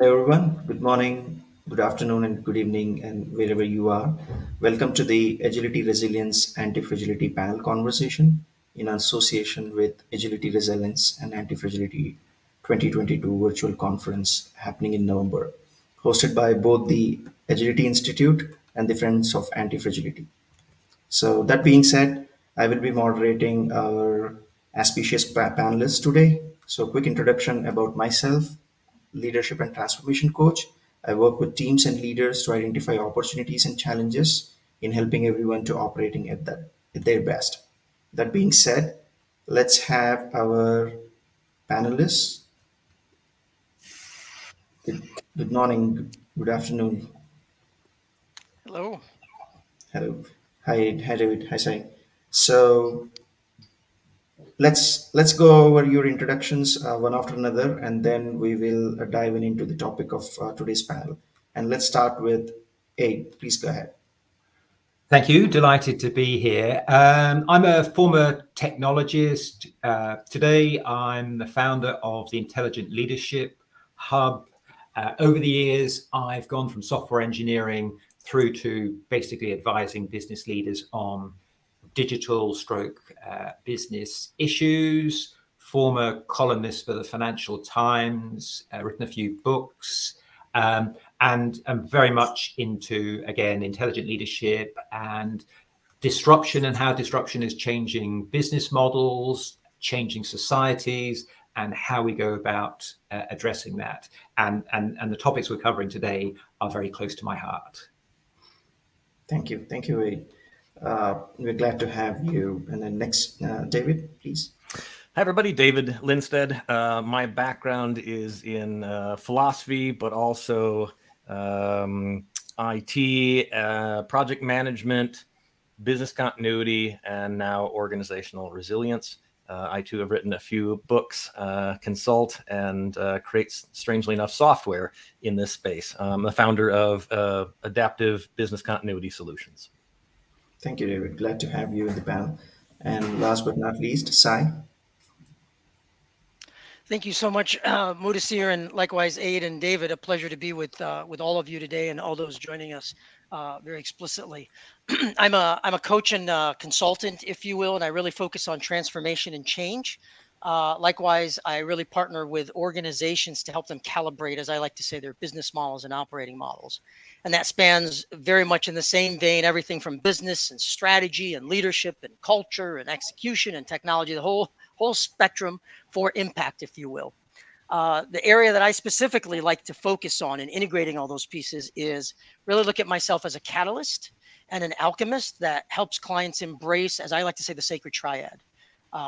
Hello everyone, good morning, good afternoon, and good evening, and wherever you are. Welcome to the Agility Resilience Antifragility panel conversation in association with Agility Resilience and Antifragility 2022 virtual conference happening in November, hosted by both the Agility Institute and the Friends of Antifragility. So that being said, I will be moderating our auspicious panelists today. So quick introduction about myself, leadership and transformation coach. I work with teams and leaders to identify opportunities and challenges in helping everyone to operating at their best. That being said, let's have our panelists. Good morning, good afternoon. Hello. Hello. Hi David. Hi Sai. So let's go over your introductions one after another, and then we will dive in into the topic of today's panel. And let's start with Aid. Please go ahead. Thank you. Delighted to be here. I'm a former technologist. Today, I'm the founder of the Intelligent Leadership Hub. Over the years, I've gone from software engineering through to basically advising business leaders on digital stroke business issues. Former columnist for the Financial Times, written a few books. And I'm very much into, again, intelligent leadership and disruption and how disruption is changing business models, changing societies, and how we go about addressing that. And the topics we're covering today are very close to my heart. Thank you, Aid. We're glad to have you. And then next, David, please. Hi, everybody. David Lindstedt. My background is in philosophy, but also IT, project management, business continuity, and now organizational resilience. I too have written a few books, consult, and create, strangely enough, software in this space. I'm the founder of Adaptive Business Continuity Solutions. Thank you, David. Glad to have you in the panel. And last but not least, Sai. Thank you so much, Mudasir, and likewise, Aid and David. A pleasure to be with all of you today and all those joining us very explicitly. I'm a coach and consultant, if you will, and I really focus on transformation and change. Likewise, I really partner with organizations to help them calibrate, as I like to say, their business models and operating models. And that spans very much in the same vein, everything from business and strategy and leadership and culture and execution and technology, the whole spectrum for impact, if you will. The area that I specifically like to focus on in integrating all those pieces is really look at myself as a catalyst and an alchemist that helps clients embrace, as I like to say, the sacred triad: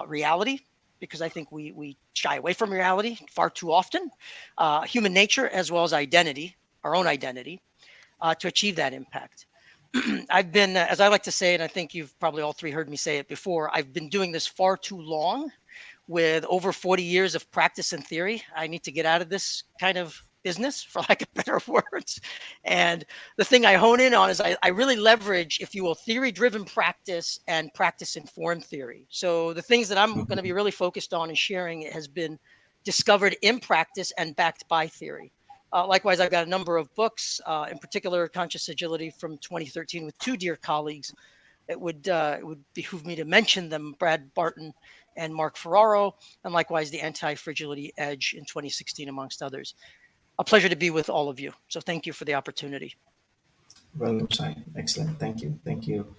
reality, because I think we shy away from reality far too often, human nature, as well as identity, our own identity, to achieve that impact. I've been, as I like to say, and I think you've probably all three heard me say it before, I've been doing this far too long with over 40 years of practice and theory. I need to get out of this kind of business, for lack of better words. And the thing I hone in on is I really leverage, if you will, theory driven practice and practice informed theory. So the things that I'm going to be really focused on and sharing has been discovered in practice and backed by theory. Likewise, I've got a number of books, in particular, Conscious Agility from 2013 with two dear colleagues. It would behoove me to mention them: Brad Barton and Mark Ferraro, and likewise the Anti-Fragility Edge in 2016, amongst others. A pleasure to be with all of you. So thank you for the opportunity. Welcome, Sai. Excellent. Thank you. Thank you.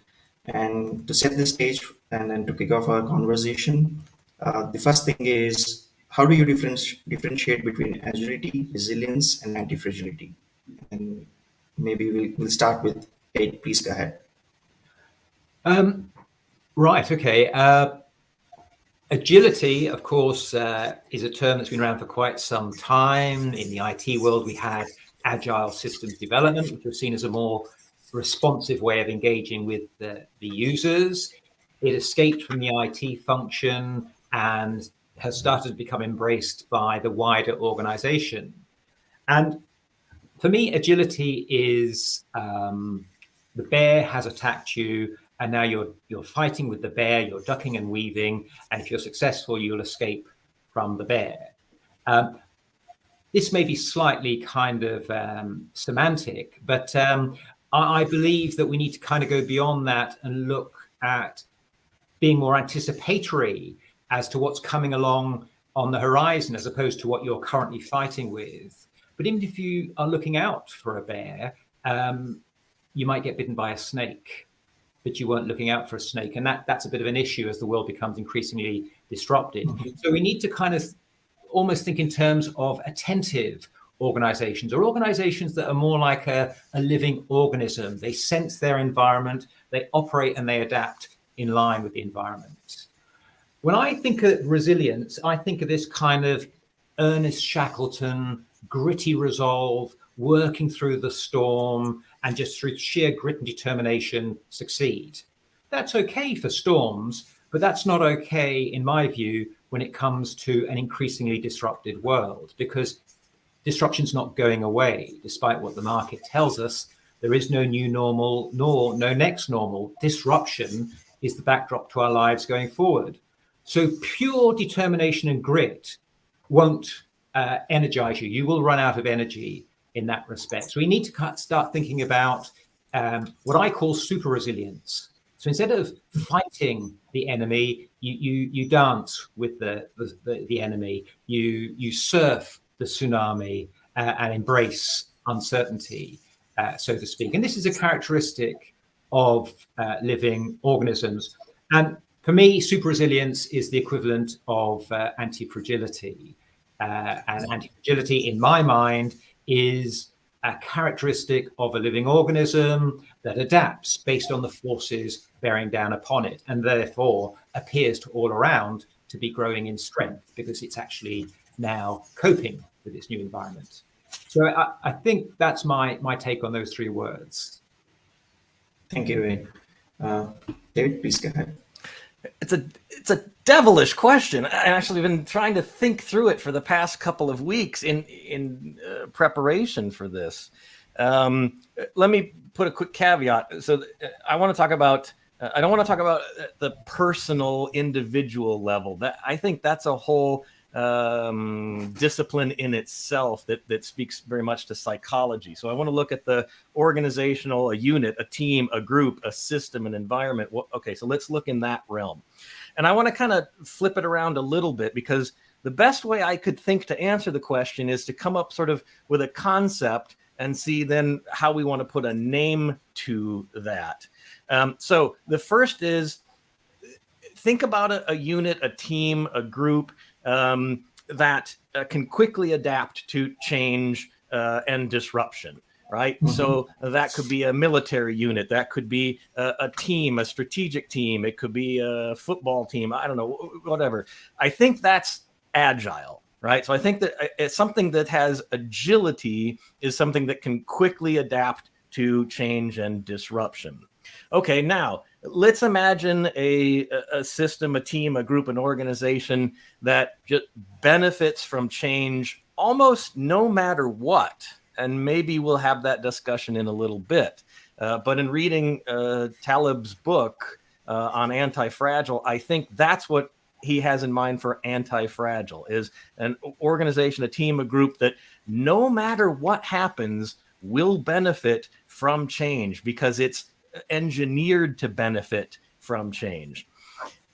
And to set the stage and then to kick off our conversation, the first thing is how do you differentiate between agility, resilience, and anti-fragility? And maybe we'll start with Aid. Please go ahead. Right. Okay. Agility, of course, is a term that's been around for quite some time. In the IT world, we had agile systems development, which was seen as a more responsive way of engaging with the users. It escaped from the IT function and has started to become embraced by the wider organization. And for me, agility is the bear has attacked you, and now you're fighting with the bear. You're ducking and weaving, and if you're successful, you'll escape from the bear. Um, this may be slightly kind of semantic, but I believe that we need to kind of go beyond that and look at being more anticipatory as to what's coming along on the horizon, as opposed to what you're currently fighting with. But even if you are looking out for a bear, you might get bitten by a snake, but you weren't looking out for a snake. And that's a bit of an issue as the world becomes increasingly disrupted. So we need to kind of almost think in terms of attentive organizations, or organizations that are more like a living organism. They sense their environment, they operate and they adapt in line with the environment. When I think of resilience, I think of this kind of Ernest Shackleton, gritty resolve, working through the storm, and just through sheer grit and determination succeed. That's okay for storms, but that's not okay, in my view, when it comes to an increasingly disrupted world, because disruption's not going away, despite what the market tells us. There is no new normal, nor no next normal. Disruption is the backdrop to our lives going forward. So pure determination and grit won't energize you. You will run out of energy in that respect. So we need to start thinking about what I call super resilience. So instead of fighting the enemy, you dance with the enemy. You surf the tsunami and embrace uncertainty, so to speak. And this is a characteristic of living organisms. And for me, super resilience is the equivalent of antifragility. And antifragility, in my mind, is a characteristic of a living organism that adapts based on the forces bearing down upon it, and therefore appears to all around to be growing in strength because it's actually now coping with its new environment. So I think that's my take on those three words. Thank you, Wayne. David, please go ahead. It's a devilish question. I actually been trying to think through it for the past couple of weeks in preparation for this. Let me put a quick caveat. So I want to talk about. I don't want to talk about the personal, individual level. That I think that's a whole discipline in itself that speaks very much to psychology. So I want to look at the organizational, a unit, a team, a group, a system, an environment. Okay, so let's look in that realm. And I want to kind of flip it around a little bit, because the best way I could think to answer the question is to come up sort of with a concept and see then how we want to put a name to that. So the first is, think about a unit, a team, a group that can quickly adapt to change and disruption, right? Mm-hmm. So that could be a military unit. That could be a team, a strategic team. It could be a football team. I don't know, whatever. I think that's agile, right? So I think that it's something that has agility is something that can quickly adapt to change and disruption. Okay, now let's imagine a system, a team, a group, an organization that just benefits from change almost no matter what. And maybe we'll have that discussion in a little bit. But in reading Taleb's book on Antifragile, I think that's what he has in mind for Antifragile, is an organization, a team, a group that no matter what happens will benefit from change because it's engineered to benefit from change.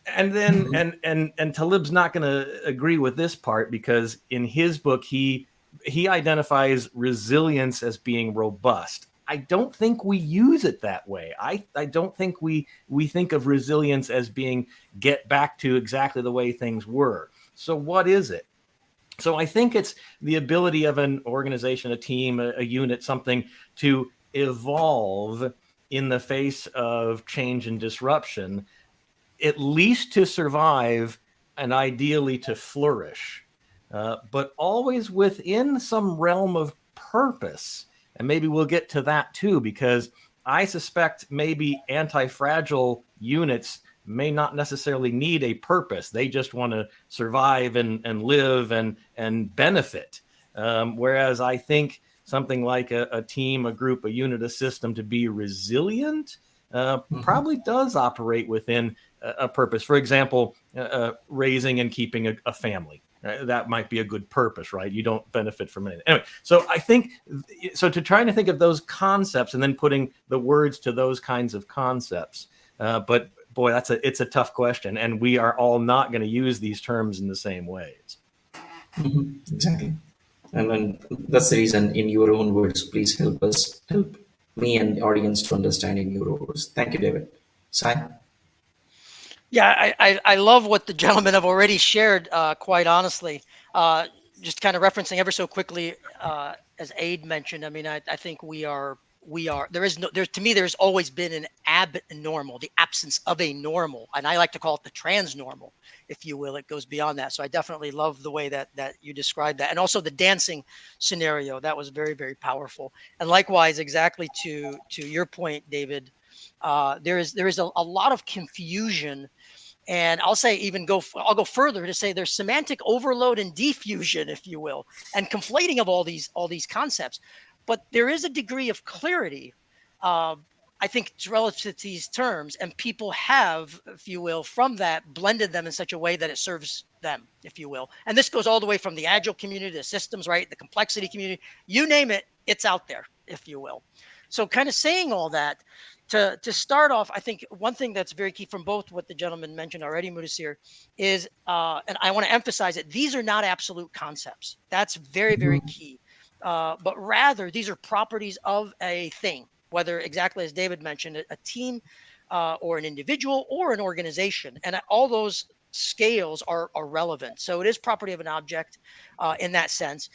And then and Taleb's not going to agree with this part, because in his book he identifies resilience as being robust. I don't think we use it that way. I don't think we think of resilience as being get back to exactly the way things were. So what is it? So I think it's the ability of an organization, a team, a unit, something to evolve in the face of change and disruption, at least to survive and ideally to flourish, but always within some realm of purpose. And maybe we'll get to that too, because I suspect maybe anti-fragile units may not necessarily need a purpose. They just want to survive and live and benefit. Whereas I think something like a team, a group, a unit, a system to be resilient probably does operate within a purpose. For example, raising and keeping a family, that might be a good purpose, right? You don't benefit from anything. Anyway, so I think, so to trying to think of those concepts and then putting the words to those kinds of concepts. But boy, it's a tough question. And we are all not going to use these terms in the same ways. Exactly. And then that's the reason, in your own words, please help me and the audience to understand in your words. Thank you, David. Sai? Yeah, I love what the gentlemen have already shared, quite honestly. Just kind of referencing ever so quickly, as Aid mentioned, I mean, I think there is no, there, to me, there's always been an abnormal, the absence of a normal. And I like to call it the transnormal, if you will. It goes beyond that. So I definitely love the way that you described that. And also the dancing scenario, that was very, very powerful. And likewise, exactly to your point, David, there is a lot of confusion, and I'll go further to say there's semantic overload and diffusion, if you will, and conflating of all these concepts. But there is a degree of clarity, I think, it's relative to these terms, and people have, if you will, from that blended them in such a way that it serves them, if you will. And this goes all the way from the agile community, the systems, right, the complexity community, you name it, it's out there, if you will. So kind of saying all that, to start off, I think one thing that's very key from both what the gentleman mentioned already, Mudasir, is, and I want to emphasize it, these are not absolute concepts. That's very, very key. But rather, these are properties of a thing, whether, exactly as David mentioned, a team, or an individual or an organization. And all those scales are relevant. So it is property of an object, in that sense.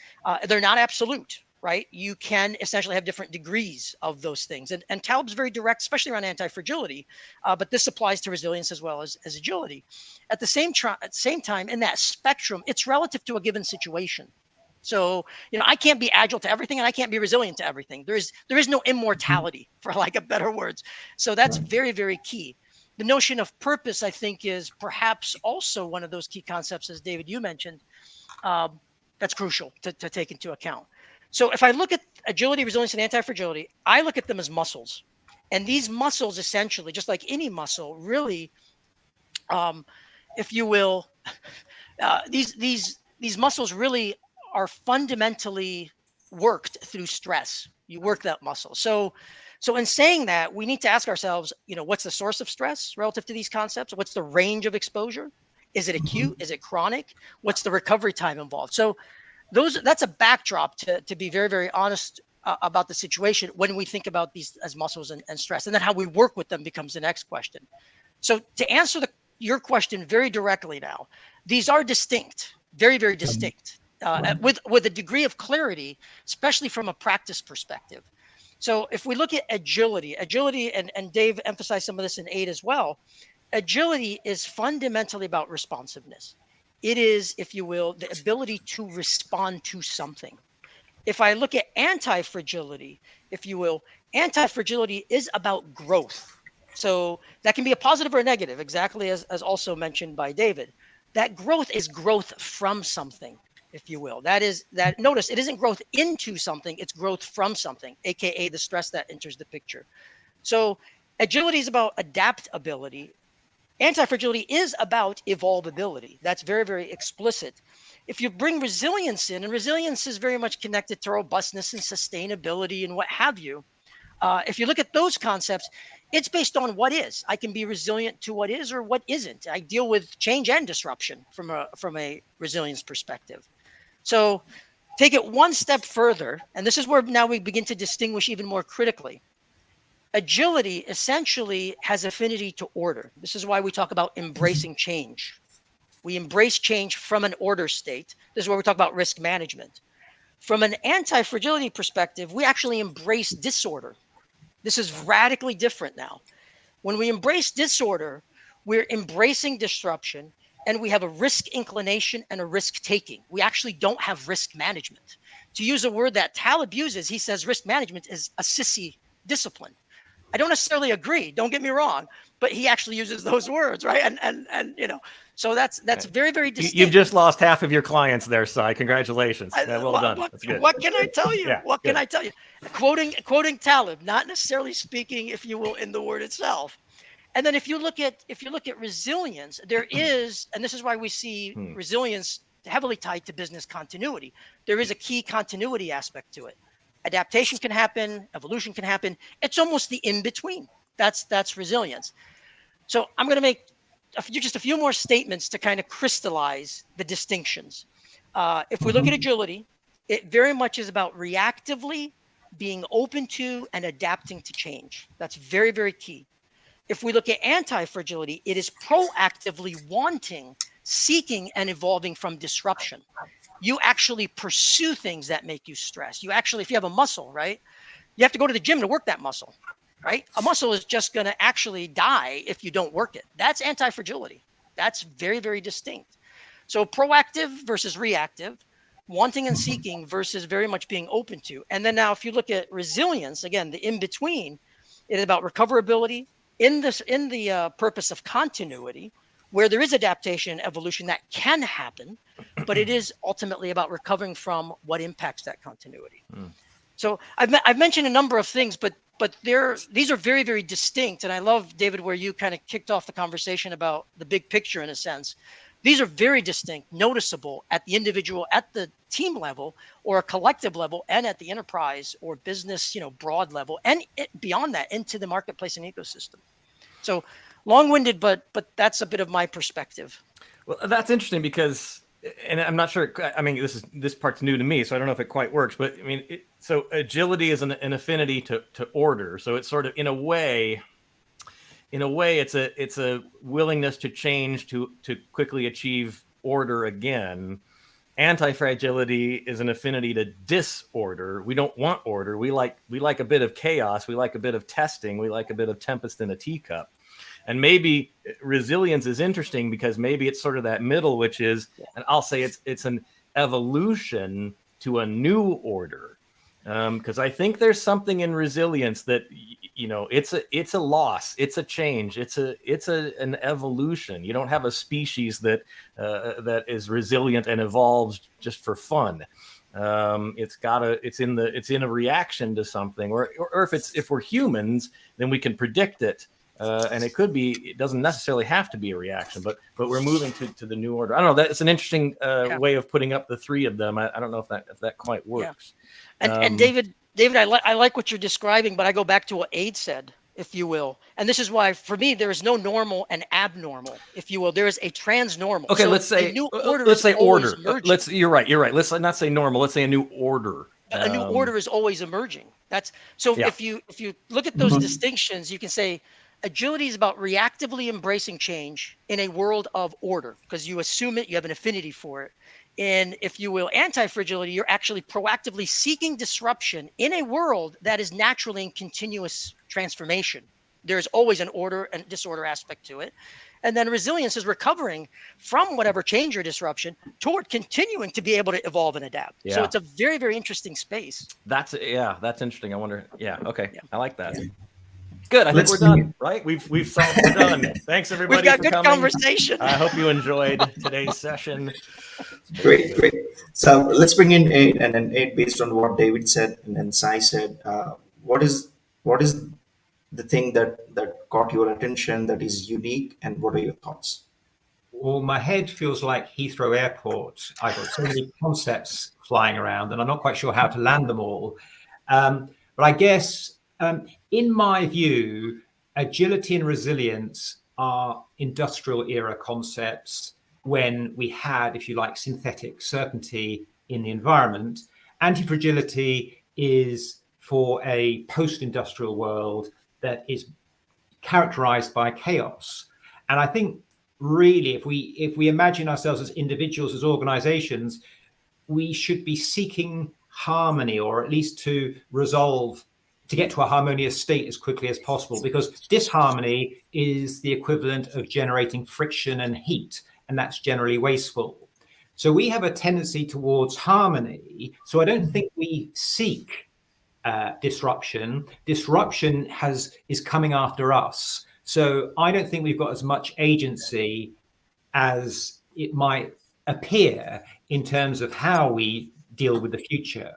They're not absolute, right? You can essentially have different degrees of those things. And Taleb's very direct, especially around anti-fragility, but this applies to resilience as well as agility. At the same time, in that spectrum, it's relative to a given situation. So, I can't be agile to everything and I can't be resilient to everything. There is no immortality, for lack of better words. So that's very, very key. The notion of purpose, I think, is perhaps also one of those key concepts, as David, you mentioned, that's crucial to take into account. So if I look at agility, resilience, and anti-fragility, I look at them as muscles. And these muscles, essentially, just like any muscle, really, if you will, these muscles really are fundamentally worked through stress. You work that muscle. So in saying that, we need to ask ourselves, what's the source of stress relative to these concepts? What's the range of exposure? Is it acute? Is it chronic? What's the recovery time involved? So that's a backdrop to be very, very honest about the situation when we think about these as muscles and stress, and then how we work with them becomes the next question. So to answer your question very directly now, these are distinct, very, very distinct, with a degree of clarity, especially from a practice perspective. So if we look at agility, and Dave emphasized some of this in 8 as well, agility is fundamentally about responsiveness. It is, if you will, the ability to respond to something. If I look at anti-fragility, if you will, anti-fragility is about growth. So that can be a positive or a negative, exactly as also mentioned by David. That growth is growth from something, if you will. Notice, it isn't growth into something, it's growth from something, aka the stress that enters the picture. So agility is about adaptability. Anti-fragility is about evolvability. That's very, very explicit. If you bring resilience in, and resilience is very much connected to robustness and sustainability and what have you, if you look at those concepts, it's based on what is. I can be resilient to what is or what isn't. I deal with change and disruption from a resilience perspective. So take it one step further, and this is where now we begin to distinguish even more critically. Agility essentially has affinity to order. This is why we talk about embracing change. We embrace change from an order state. This is where we talk about risk management. From an anti-fragility perspective, we actually embrace disorder. This is radically different now. When we embrace disorder, we're embracing disruption, and we have a risk inclination and a risk taking. We actually don't have risk management. To use a word that Taleb uses, he says risk management is a sissy discipline. I don't necessarily agree, don't get me wrong, but he actually uses those words, right? And so that's very, very distinct. You've just lost half of your clients there, Sai. Congratulations. Well done. That's good. What can I tell you? Yeah, what can I tell you? Quoting Taleb, not necessarily speaking, if you will, in the word itself. And then if you look at resilience, there is, and this is why we see resilience heavily tied to business continuity. There is a key continuity aspect to it. Adaptation can happen, evolution can happen. It's almost the in between. That's resilience. So I'm going to make just a few more statements to kind of crystallize the distinctions. If we look at agility, it very much is about reactively being open to and adapting to change. That's very, very key. If we look at anti-fragility, it is proactively wanting, seeking, and evolving from disruption. You actually pursue things that make you stress. You actually, if you have a muscle, right, you have to go to the gym to work that muscle, right? A muscle is just going to actually die if you don't work it. That's anti-fragility. That's very, very distinct. So proactive versus reactive, wanting and seeking versus very much being open to. And then now if you look at resilience, again, the in between, it is about recoverability in the purpose of continuity, where there is adaptation, evolution that can happen, but it is ultimately about recovering from what impacts that continuity. So I've mentioned a number of things, but these are very, very distinct. And I love, David, where you kind of kicked off the conversation about the big picture in a sense. These are very distinct, noticeable at the individual, at the team level, or a collective level, and at the enterprise or business, broad level, and beyond that into the marketplace and ecosystem. So long-winded, but that's a bit of my perspective. Well, that's interesting because, and I'm not sure. I mean, this part's new to me, so I don't know if it quite works. But I mean, so agility is an affinity to order. So it's sort of in a way, it's a willingness to change to quickly achieve order again. Anti-fragility is an affinity to disorder. We don't want order. We like a bit of chaos. We like a bit of testing. We like a bit of tempest in a teacup. And maybe resilience is interesting because maybe it's sort of that middle, which is, and I'll say it's an evolution to a new order. Because I think there's something in resilience that, it's a loss, it's a change, it's an evolution. You don't have a species that is resilient and evolves just for fun. It's in a reaction to something, or if we're humans, then we can predict it. And it doesn't necessarily have to be a reaction, but we're moving to the new order. I don't know. That's an interesting way of putting up the three of them. I don't know if that quite works. Yeah. And David, I like what you're describing, but I go back to what Aid said, if you will. And this is why, for me, there is no normal and abnormal, if you will. There is a transnormal. Okay, so let's say order. You're right. Let's not say normal. Let's say a new order. A new order is always emerging. If you look at those distinctions, you can say agility is about reactively embracing change in a world of order because you assume it, you have an affinity for it. And if you will, anti-fragility, you're actually proactively seeking disruption in a world that is naturally in continuous transformation. There's always an order and disorder aspect to it. And then resilience is recovering from whatever change or disruption toward continuing to be able to evolve and adapt. Yeah. So it's a very, very interesting space. That's interesting. I wonder. Yeah. Okay. Yeah. I like that. Yeah. Good. I think we're done, right? We're done. Thanks everybody. We've got for good coming. Conversation. I hope you enjoyed today's session. Great. So let's bring in Aid, and then Aid, based on what David said and then Sai said, what is the thing that caught your attention that is unique, and what are your thoughts? Well, my head feels like Heathrow Airport. I've got so many concepts flying around, and I'm not quite sure how to land them all. But I guess, in my view, agility and resilience are industrial era concepts when we had, if you like, synthetic certainty in the environment. Anti-fragility is for a post-industrial world that is characterized by chaos. And I think really, if we imagine ourselves as individuals, as organizations, we should be seeking harmony, or at least to get to a harmonious state as quickly as possible, because disharmony is the equivalent of generating friction and heat, and that's generally wasteful. So we have a tendency towards harmony. So I don't think we seek disruption. Disruption is coming after us. So I don't think we've got as much agency as it might appear in terms of how we deal with the future.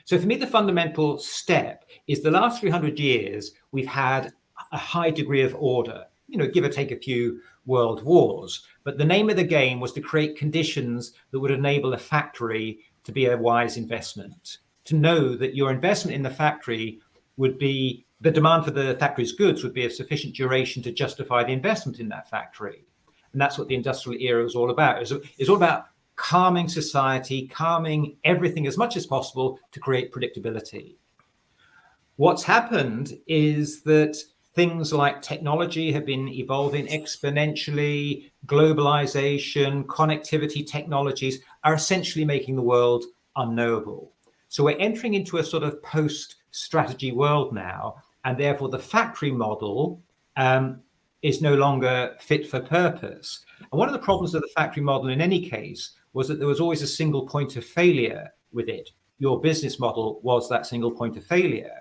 So for me, the fundamental step is the last 300 years, we've had a high degree of order, give or take a few world wars. But the name of the game was to create conditions that would enable a factory to be a wise investment, to know that your investment in the factory would be, the demand for the factory's goods would be of sufficient duration to justify the investment in that factory. And that's what the industrial era was all about. It's all about calming society, calming everything as much as possible to create predictability. What's happened is that things like technology have been evolving exponentially, globalization, connectivity technologies are essentially making the world unknowable. So we're entering into a sort of post-strategy world now, and therefore the factory model is no longer fit for purpose. And one of the problems of the factory model in any case was that there was always a single point of failure with it. Your business model was that single point of failure.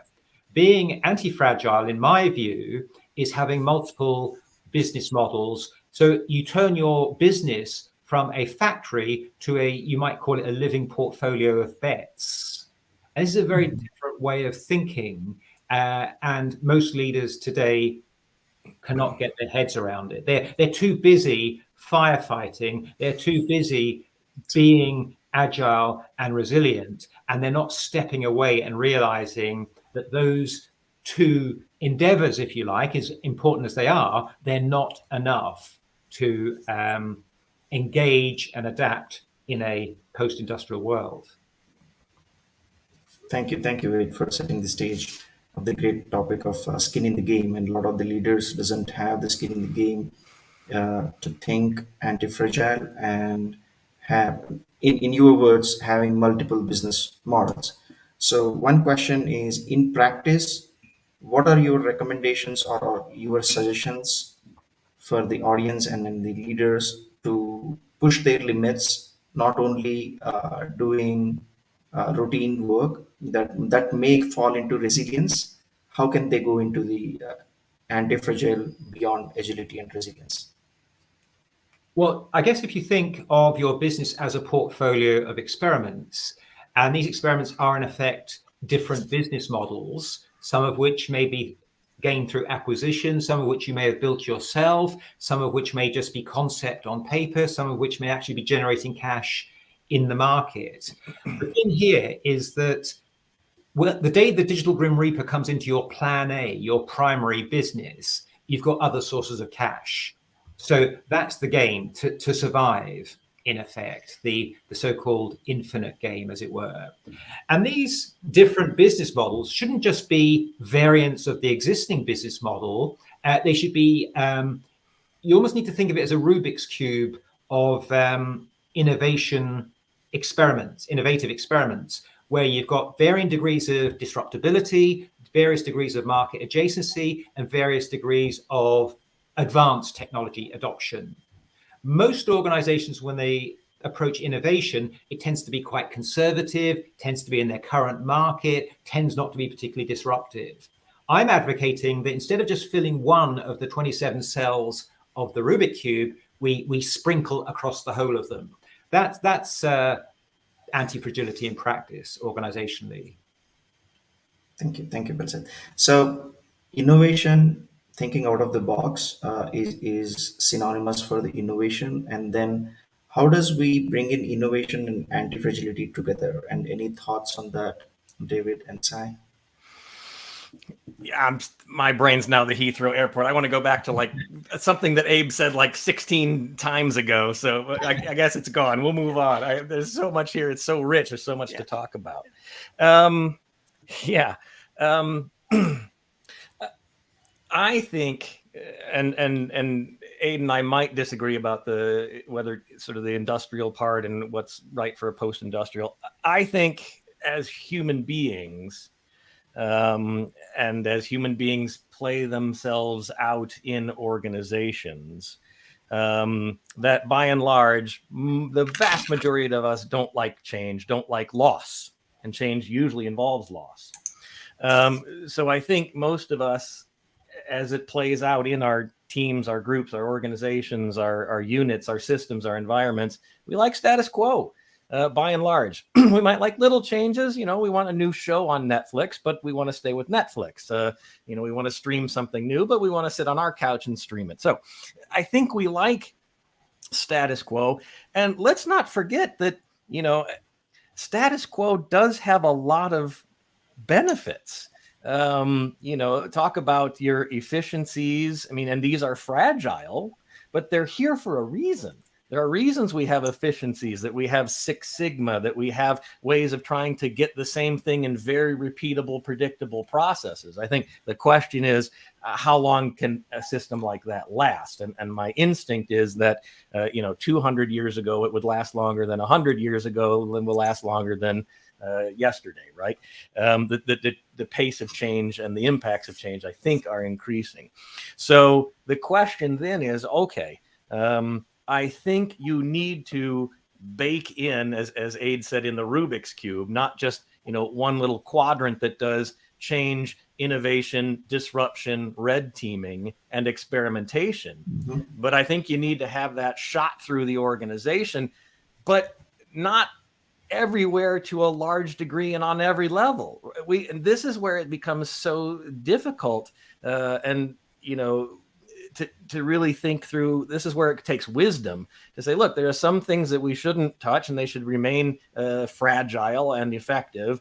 Being anti-fragile, in my view, is having multiple business models. So you turn your business from a factory to a, you might call it a living portfolio of bets. And this is a very different way of thinking. And most leaders today cannot get their heads around it. They're too busy firefighting. They're too busy being agile and resilient, and they're not stepping away and realizing that those two endeavors, if you like, as important as they are, they're not enough to engage and adapt in a post-industrial world. Thank you, Wade, for setting the stage of the great topic of skin in the game. And a lot of the leaders doesn't have the skin in the game to think anti-fragile and have, in your words, having multiple business models. So one question is, in practice, what are your recommendations or your suggestions for the audience and then the leaders to push their limits, not only doing routine work that may fall into resilience? How can they go into the anti-fragile beyond agility and resilience? Well, I guess if you think of your business as a portfolio of experiments, and these experiments are in effect different business models, some of which may be gained through acquisition, some of which you may have built yourself, some of which may just be concept on paper, some of which may actually be generating cash in the market. The thing here is that the day the digital Grim Reaper comes into your plan A, your primary business, you've got other sources of cash. So that's the game to survive, in effect, the so-called infinite game, as it were. And these different business models shouldn't just be variants of the existing business model. They should be, you almost need to think of it as a Rubik's Cube of innovative experiments, where you've got varying degrees of disruptability, various degrees of market adjacency, and various degrees of advanced technology adoption. Most organizations, when they approach innovation, it tends to be quite conservative, tends to be in their current market, tends not to be particularly disruptive. I'm advocating that instead of just filling one of the 27 cells of the Rubik Cube, we sprinkle across the whole of them. That's anti-fragility in practice, organizationally. Thank you, Balsad. So innovation, thinking out of the box, is synonymous for the innovation. And then how does we bring in innovation and anti-fragility together? And any thoughts on that, David and Sai? Yeah, my brain's now the Heathrow Airport. I want to go back to like something that Abe said like 16 times ago. So I guess it's gone. We'll move on. There's so much here. It's so rich. There's so much to talk about. I think, and Abe and I might disagree about whether sort of the industrial part and what's right for a post-industrial. I think as human beings, and as human beings play themselves out in organizations, that by and large, the vast majority of us don't like change, don't like loss, and change usually involves loss. So I think most of us, as it plays out in our teams, our groups, our organizations, our units, our systems, our environments, we like status quo. by and large. We might like little changes. We want a new show on Netflix, but we want to stay with Netflix. We want to stream something new, but we want to sit on our couch and stream it. So I think we like status quo. And let's not forget that, status quo does have a lot of benefits. Talk about your efficiencies. I mean, and these are fragile, but they're here for a reason. There are reasons we have efficiencies, that we have Six Sigma, that we have ways of trying to get the same thing in very repeatable, predictable processes. I think the question is, how long can a system like that last? And my instinct is that, 200 years ago, it would last longer than 100 years ago, and will last longer than yesterday, right? The pace of change and the impacts of change, I think, are increasing. So the question then is, okay, I think you need to bake in, as Aid said, in the Rubik's Cube, not just, one little quadrant that does change, innovation, disruption, red teaming, and experimentation. Mm-hmm. But I think you need to have that shot through the organization, but not everywhere to a large degree and on every level. And this is where it becomes so difficult, to really think through. This is where it takes wisdom to say, look, there are some things that we shouldn't touch and they should remain fragile and effective,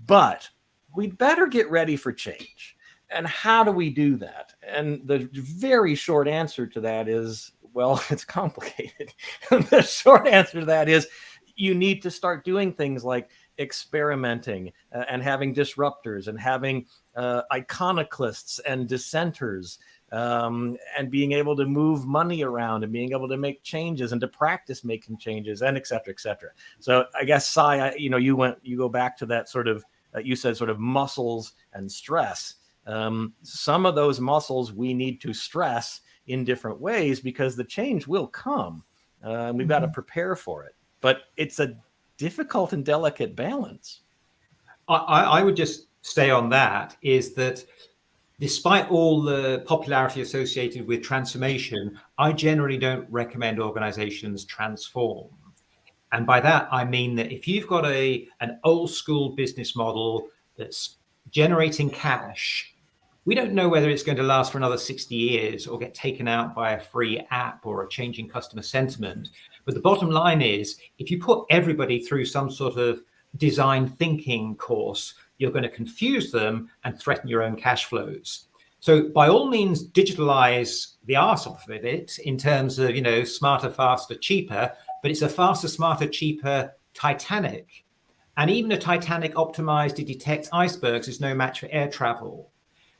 but we'd better get ready for change. And how do we do that? And the very short answer to that is, well, it's complicated. The short answer to that is, you need to start doing things like experimenting and having disruptors and having iconoclasts and dissenters, and being able to move money around and being able to make changes and to practice making changes, and et cetera, et cetera. So I guess, Sai, you go back to that sort of, you said sort of muscles and stress. Some of those muscles we need to stress in different ways, because the change will come. We've got to prepare for it. But it's a difficult and delicate balance. I would just stay on that, is that despite all the popularity associated with transformation, I generally don't recommend organizations transform. And by that, I mean that if you've got an old school business model that's generating cash, we don't know whether it's going to last for another 60 years or get taken out by a free app or a changing customer sentiment. But the bottom line is, if you put everybody through some sort of design thinking course, you're going to confuse them and threaten your own cash flows. So by all means, digitalize the arse off of it in terms of, smarter, faster, cheaper, but it's a faster, smarter, cheaper Titanic. And even a Titanic optimized to detect icebergs is no match for air travel.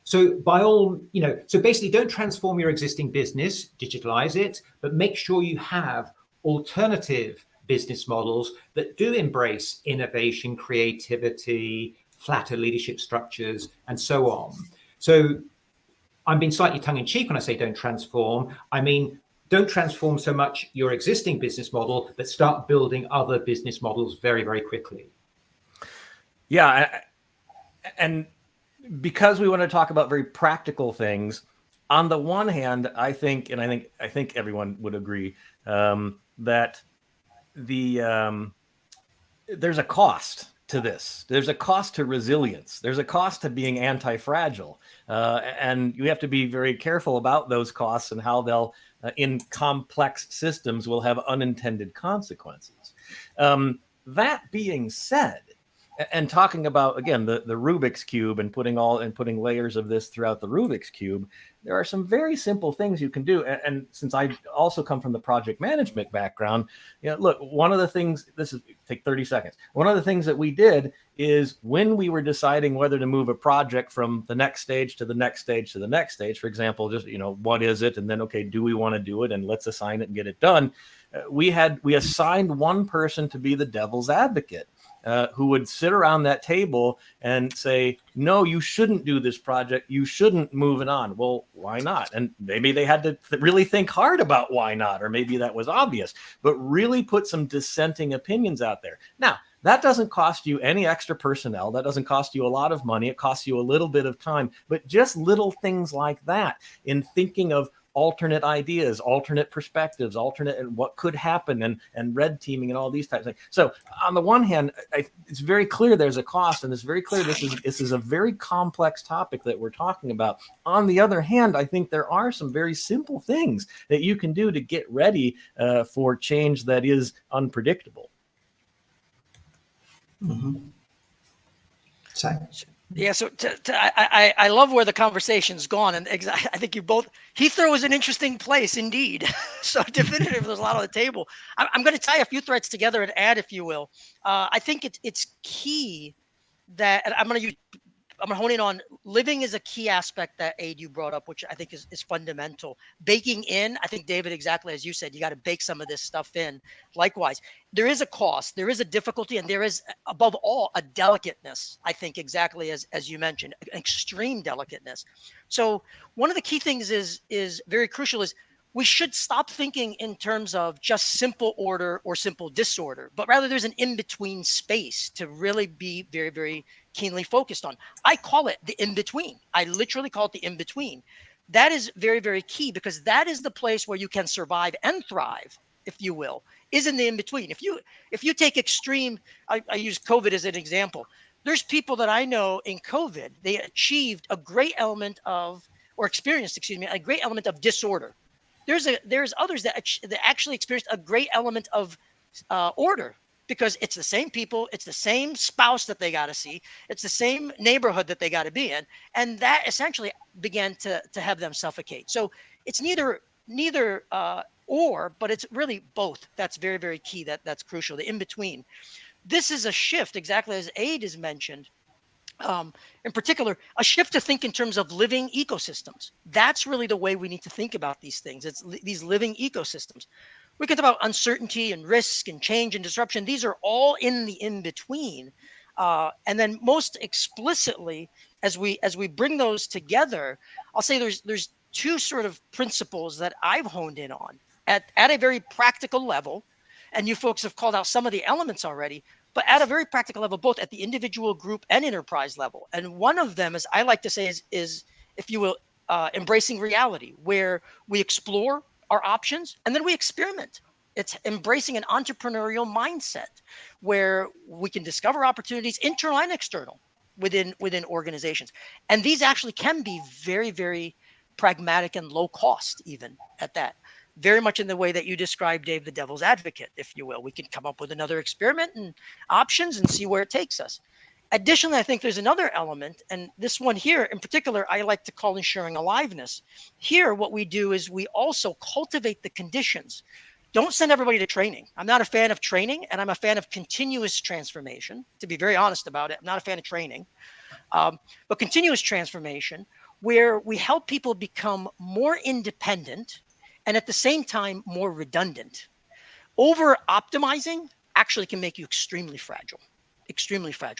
So so basically don't transform your existing business, digitalize it, but make sure you have alternative business models that do embrace innovation, creativity, flatter leadership structures, and so on. So I'm being slightly tongue-in-cheek when I say don't transform. I mean, don't transform so much your existing business model, but start building other business models very, very quickly. Yeah, and because we want to talk about very practical things, on the one hand, I think everyone would agree that there's a cost to this. There's a cost to resilience. There's a cost to being anti-fragile. And you have to be very careful about those costs and how they'll, in complex systems, will have unintended consequences. That being said, and talking about, again, the Rubik's Cube and putting layers of this throughout the Rubik's Cube, there are some very simple things you can do. And since I also come from the project management background, look, one of the things, take 30 seconds. One of the things that we did is, when we were deciding whether to move a project from the next stage to the next stage to the next stage, for example, just, what is it? And then, okay, do we want to do it? And let's assign it and get it done. We assigned one person to be the devil's advocate. Who would sit around that table and say, no, you shouldn't do this project. You shouldn't move it on. Well, why not? And maybe they had to really think hard about why not, or maybe that was obvious, but really put some dissenting opinions out there. Now, that doesn't cost you any extra personnel. That doesn't cost you a lot of money. It costs you a little bit of time, but just little things like that in thinking of alternate ideas, alternate perspectives, alternate and what could happen, and red teaming and all these types of things. So on the one hand, it's very clear there's a cost, and it's very clear this is a very complex topic that we're talking about. On the other hand, I think there are some very simple things that you can do to get ready for change that is unpredictable. Mm-hmm. Yeah, so I love where the conversation's gone, and I think you both. Heathrow is an interesting place indeed. So definitively, there's a lot on the table. I'm going to tie a few threads together and add, if you will. I think it's key that, and I'm going to hone in on living is a key aspect that Aid you brought up, which I think is fundamental. Baking in, I think, David, exactly as you said, you got to bake some of this stuff in. Likewise, there is a cost, there is a difficulty, and there is, above all, a delicateness, I think, exactly as you mentioned, an extreme delicateness. So one of the key things is very crucial is we should stop thinking in terms of just simple order or simple disorder, but rather there's an in-between space to really be very, very keenly focused on. I call it the in-between. I literally call it the in-between. That is very, very key, because that is the place where you can survive and thrive, if you will, is in the in-between. If you take extreme, I use COVID as an example. There's people that I know in COVID, they achieved a great element of, or experienced, a great element of disorder. There's others that actually experienced a great element of order, because it's the same people, it's the same spouse that they got to see, it's the same neighborhood that they got to be in, and that essentially began to have them suffocate. So it's neither or, but it's really both. That's very, very key. That's crucial. The in between. This is a shift, exactly as Aid has mentioned. In particular, a shift to think in terms of living ecosystems. That's really the way we need to think about these things. It's these living ecosystems. We can talk about uncertainty and risk and change and disruption. These are all in the in-between. And then most explicitly, as we bring those together, I'll say there's two sort of principles that I've honed in on at a very practical level. And you folks have called out some of the elements already, but at a very practical level, both at the individual, group, and enterprise level. And one of them, as I like to say, is if you will, embracing reality, where we explore our options and then we experiment. It's embracing an entrepreneurial mindset where we can discover opportunities, internal and external, within organizations. And these actually can be very, very pragmatic and low cost, even at that. Very much in the way that you described, Dave, the devil's advocate, if you will. We can come up with another experiment and options and see where it takes us. Additionally, I think there's another element, and this one here in particular, I like to call ensuring aliveness. Here, what we do is we also cultivate the conditions. Don't send everybody to training. I'm not a fan of training, and I'm a fan of continuous transformation. To be very honest about it, I'm not a fan of training, but continuous transformation, where we help people become more independent and at the same time more redundant. Over optimizing actually can make you extremely fragile.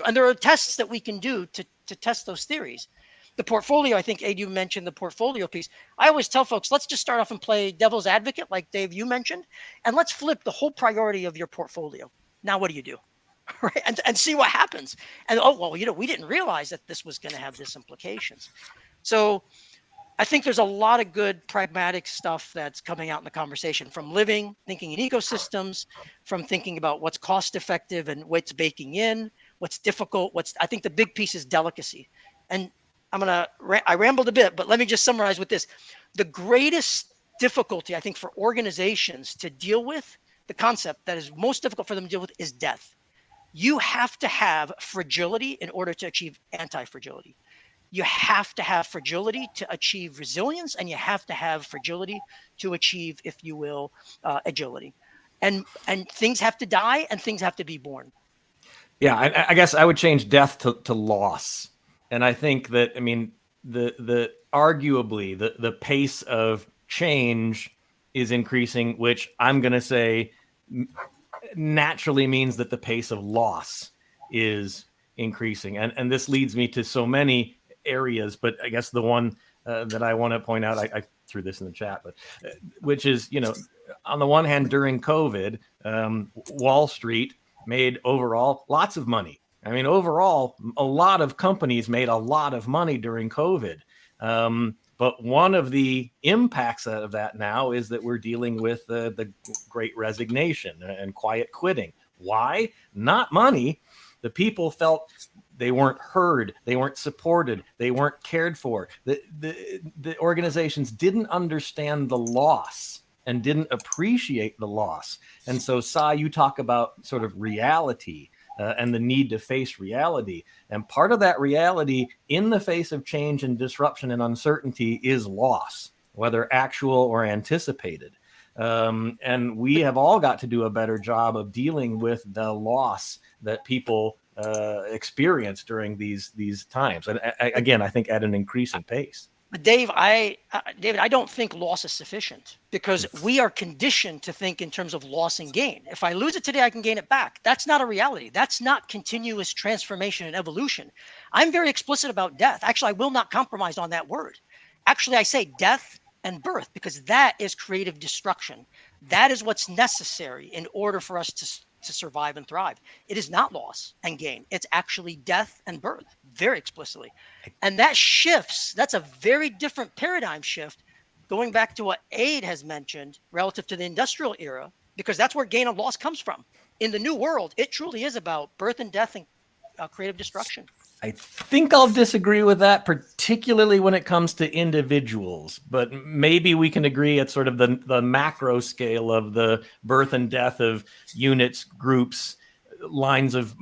And there are tests that we can do to test those theories. The portfolio, I think, Aid, you mentioned the portfolio piece. I always tell folks, let's just start off and play devil's advocate, like Dave, you mentioned, and let's flip the whole priority of your portfolio. Now, what do you do? Right? And see what happens. And, oh, well, we didn't realize that this was going to have this implications. So I think there's a lot of good pragmatic stuff that's coming out in the conversation, from living, thinking in ecosystems, from thinking about what's cost effective and what's baking in, what's difficult. I think the big piece is delicacy. And I rambled a bit, but let me just summarize with this. The greatest difficulty, I think, for organizations to deal with, the concept that is most difficult for them to deal with, is death. You have to have fragility in order to achieve anti-fragility. You have to have fragility to achieve resilience, and you have to have fragility to achieve, if you will, agility. And things have to die, and things have to be born. Yeah, I guess I would change death to loss. And I think that, I mean, the arguably the pace of change is increasing, which I'm going to say naturally means that the pace of loss is increasing. And this leads me to so many areas, but I guess the one that I want to point out, I threw this in the chat, but which is, on the one hand, during COVID, Wall Street made overall lots of money. I mean, overall, a lot of companies made a lot of money during COVID. But But one of the impacts of that now is that we're dealing with the great resignation and quiet quitting. Why? Not money. The people felt they weren't heard, they weren't supported, they weren't cared for. The organizations didn't understand the loss and didn't appreciate the loss. And so, Sai, you talk about sort of reality and the need to face reality. And part of that reality in the face of change and disruption and uncertainty is loss, whether actual or anticipated. And we have all got to do a better job of dealing with the loss that people experience during these times. And again, I think at an increasing pace. But David, I don't think loss is sufficient, because we are conditioned to think in terms of loss and gain. If I lose it today, I can gain it back. That's not a reality. That's not continuous transformation and evolution. I'm very explicit about death. Actually, I will not compromise on that word. Actually, I say death and birth, because that is creative destruction. That is what's necessary in order for us to survive and thrive. It is not loss and gain. It's actually death and birth, very explicitly. And that shifts. That's a very different paradigm shift, going back to what Aid has mentioned relative to the industrial era, because that's where gain and loss comes from. In the new world, it truly is about birth and death and creative destruction. I think I'll disagree with that, particularly when it comes to individuals, but maybe we can agree at sort of the macro scale of the birth and death of units, groups, lines of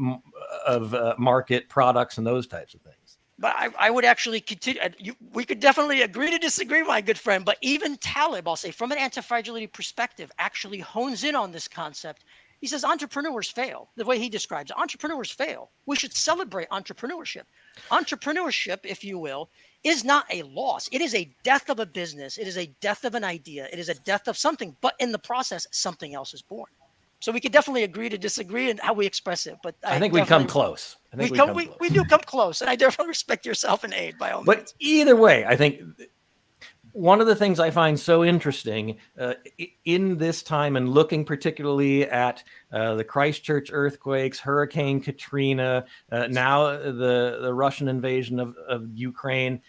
market, products, and those types of things. But I would actually continue. We could definitely agree to disagree, my good friend. But even Taleb, I'll say, from an anti-fragility perspective, actually hones in on this concept. He says entrepreneurs fail. The way he describes it, entrepreneurs fail. We should celebrate entrepreneurship. Entrepreneurship, if you will, is not a loss. It is a death of a business. It is a death of an idea. It is a death of something. But in the process, something else is born. So we could definitely agree to disagree in how we express it. But I think we come close. We do come close. And I definitely respect yourself and Aid by all means. But either way, I think one of the things I find so interesting in this time, and looking particularly at the Christchurch earthquakes, Hurricane Katrina, now the Russian invasion of Ukraine,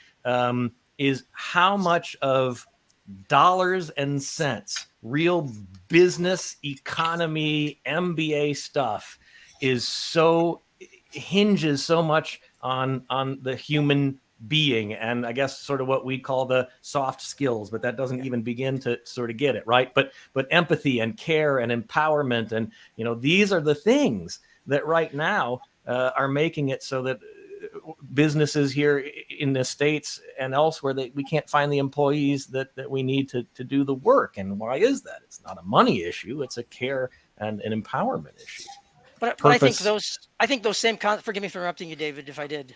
is how much of dollars and cents, real business, economy, MBA stuff hinges so much on the human being, and I guess sort of what we call the soft skills, but that doesn't even begin to sort of get it right. But empathy and care and empowerment, and these are the things that right now are making it so that businesses here in the States and elsewhere, we can't find the employees that we need to do the work. And why is that? It's not a money issue; it's a care and an empowerment issue. But I think those same forgive me for interrupting you, David, if I did.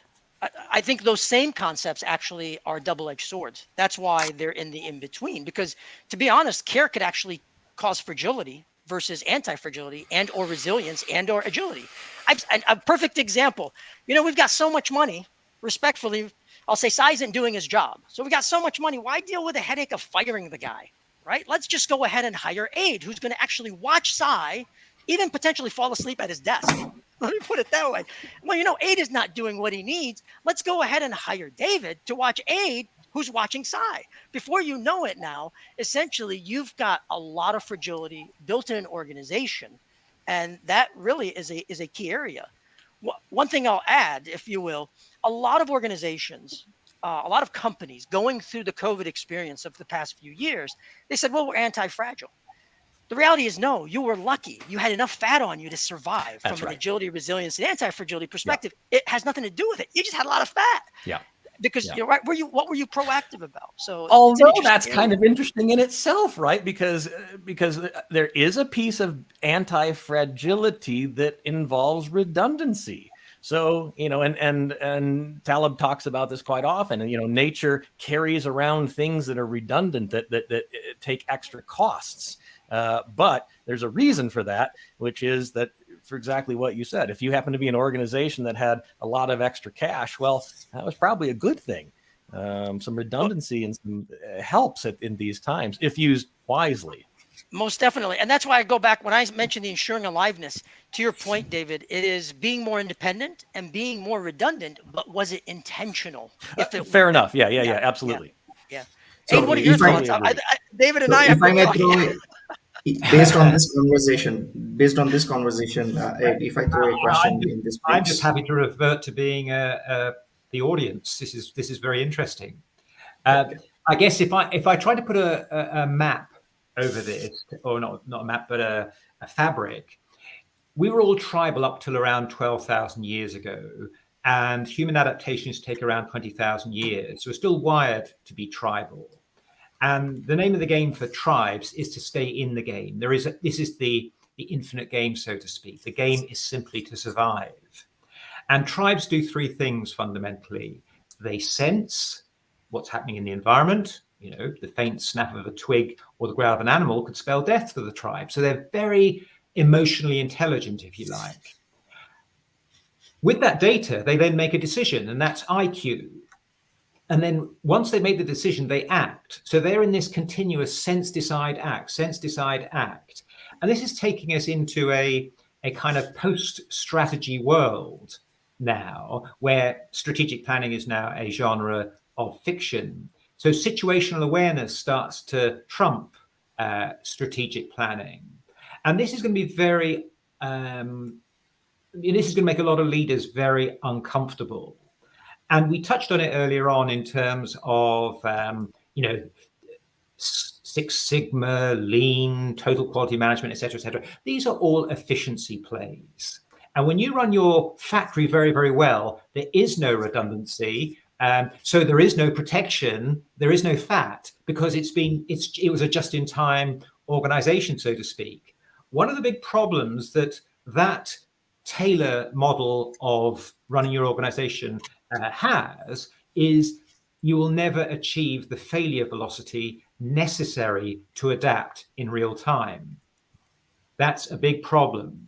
I think those same concepts actually are double-edged swords. That's why they're in the in-between, because to be honest, care could actually cause fragility versus anti-fragility and or resilience and or agility. A perfect example, we've got so much money, respectfully, I'll say Sai isn't doing his job. So we got so much money. Why deal with the headache of firing the guy, right? Let's just go ahead and hire Aid, who's going to actually watch Sai, even potentially fall asleep at his desk. Let me put it that way. Well, Aid is not doing what he needs. Let's go ahead and hire David to watch Aid, who's watching Sai. Before you know it now, essentially, you've got a lot of fragility built in an organization. And that really is a key area. One thing I'll add, if you will, a lot of organizations, a lot of companies going through the COVID experience of the past few years, they said, well, we're anti-fragile. The reality is, no, you were lucky. You had enough fat on you to survive. That's from an agility, resilience, and anti-fragility perspective. Yeah. It has nothing to do with it. You just had a lot of fat. Yeah. Because what were you proactive about? So although that's kind of interesting in itself, right? Because there is a piece of anti-fragility that involves redundancy. So, and Taleb talks about this quite often. And, nature carries around things that are redundant, that take extra costs. But there's a reason for that, which is that for exactly what you said. If you happen to be an organization that had a lot of extra cash, well, that was probably a good thing. Some redundancy and some helps in these times if used wisely. Most definitely. And that's why I go back when I mentioned the ensuring aliveness. To your point, David, it is being more independent and being more redundant, but was it intentional? Fair enough. Yeah, absolutely. Yeah. So Aid, what are your if I thoughts? Totally agree. David and so I if have I been may talking. throw based on this conversation, Ed, if I throw a I'm question just, in this I'm just mix. happy to revert to being the audience. This is very interesting. Okay. I guess if I try to put a map over this, or not a map, but a fabric, we were all tribal up till around 12,000 years ago, and human adaptations take around 20,000 years. So we're still wired to be tribal. And the name of the game for tribes is to stay in the game. This is the infinite game, so to speak. The game is simply to survive. And tribes do three things fundamentally. They sense what's happening in the environment. The faint snap of a twig or the growl of an animal could spell death for the tribe. So they're very emotionally intelligent, if you like. With that data, they then make a decision, and that's IQ. And then once they made the decision, they act. So they're in this continuous sense, decide, act, sense, decide, act. And this is taking us into a kind of post-strategy world now, where strategic planning is now a genre of fiction. So situational awareness starts to trump strategic planning. And this is going to be this is going to make a lot of leaders very uncomfortable. And we touched on it earlier on in terms of, Six Sigma, lean, total quality management, et cetera, et cetera. These are all efficiency plays. And when you run your factory very, very well, there is no redundancy. So there is no protection, there is no fat, because it was a just-in-time organization, so to speak. One of the big problems that Taylor model of running your organization has is you will never achieve the failure velocity necessary to adapt in real time. That's a big problem.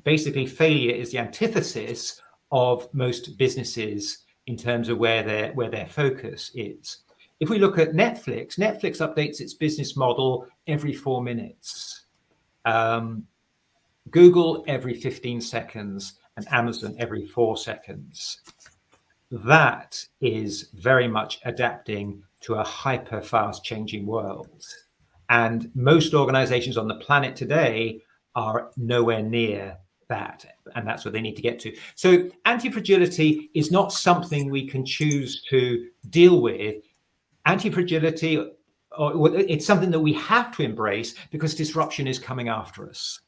Basically, failure is the antithesis of most businesses in terms of where their focus is. If we look at Netflix updates its business model every 4 minutes. Google every 15 seconds, and Amazon every 4 seconds. That is very much adapting to a hyper fast changing world. And most organizations on the planet today are nowhere near that. And that's what they need to get to. So anti-fragility is not something we can choose to deal with. Anti-fragility, it's something that we have to embrace because disruption is coming after us.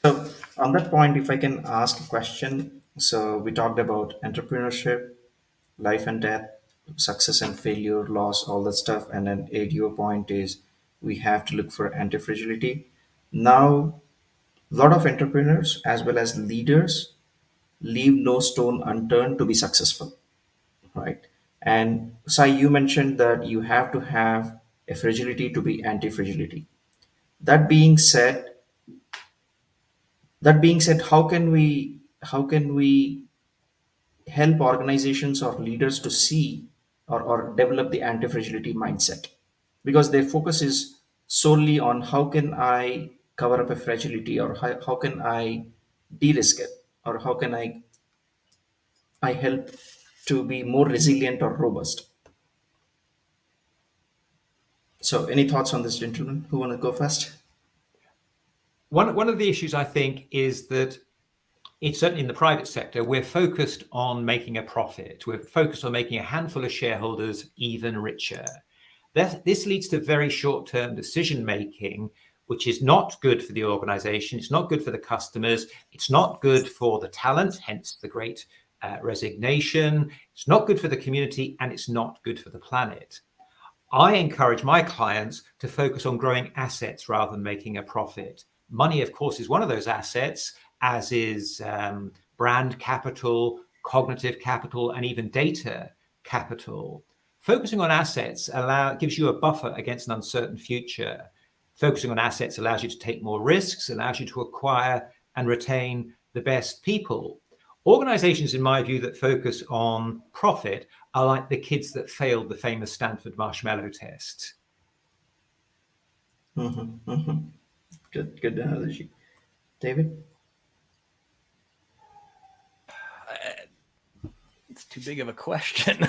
So on that point, if I can ask a question. So we talked about entrepreneurship, life and death, success and failure, loss, all that stuff. And then your point is we have to look for anti-fragility. Now, a lot of entrepreneurs as well as leaders leave no stone unturned to be successful, right? And Sai, you mentioned that you have to have a fragility to be anti-fragility. That being said, how can we help organizations or leaders to see or develop the anti-fragility mindset? Because their focus is solely on how can I cover up a fragility, or how can I de-risk it, or how can I help to be more resilient or robust. So any thoughts on this, gentlemen? Who want to go first? One of the issues I think is that it's certainly in the private sector, we're focused on making a profit. We're focused on making a handful of shareholders even richer. This leads to very short-term decision making, which is not good for the organization. It's not good for the customers. It's not good for the talent, hence the great resignation. It's not good for the community, and it's not good for the planet. I encourage my clients to focus on growing assets rather than making a profit. Money, of course, is one of those assets, as is brand capital, cognitive capital, and even data capital. Focusing on assets gives you a buffer against an uncertain future. Focusing on assets allows you to take more risks, allows you to acquire and retain the best people. Organizations, in my view, that focus on profit are like the kids that failed the famous Stanford marshmallow test. Good analogy. David? It's too big of a question.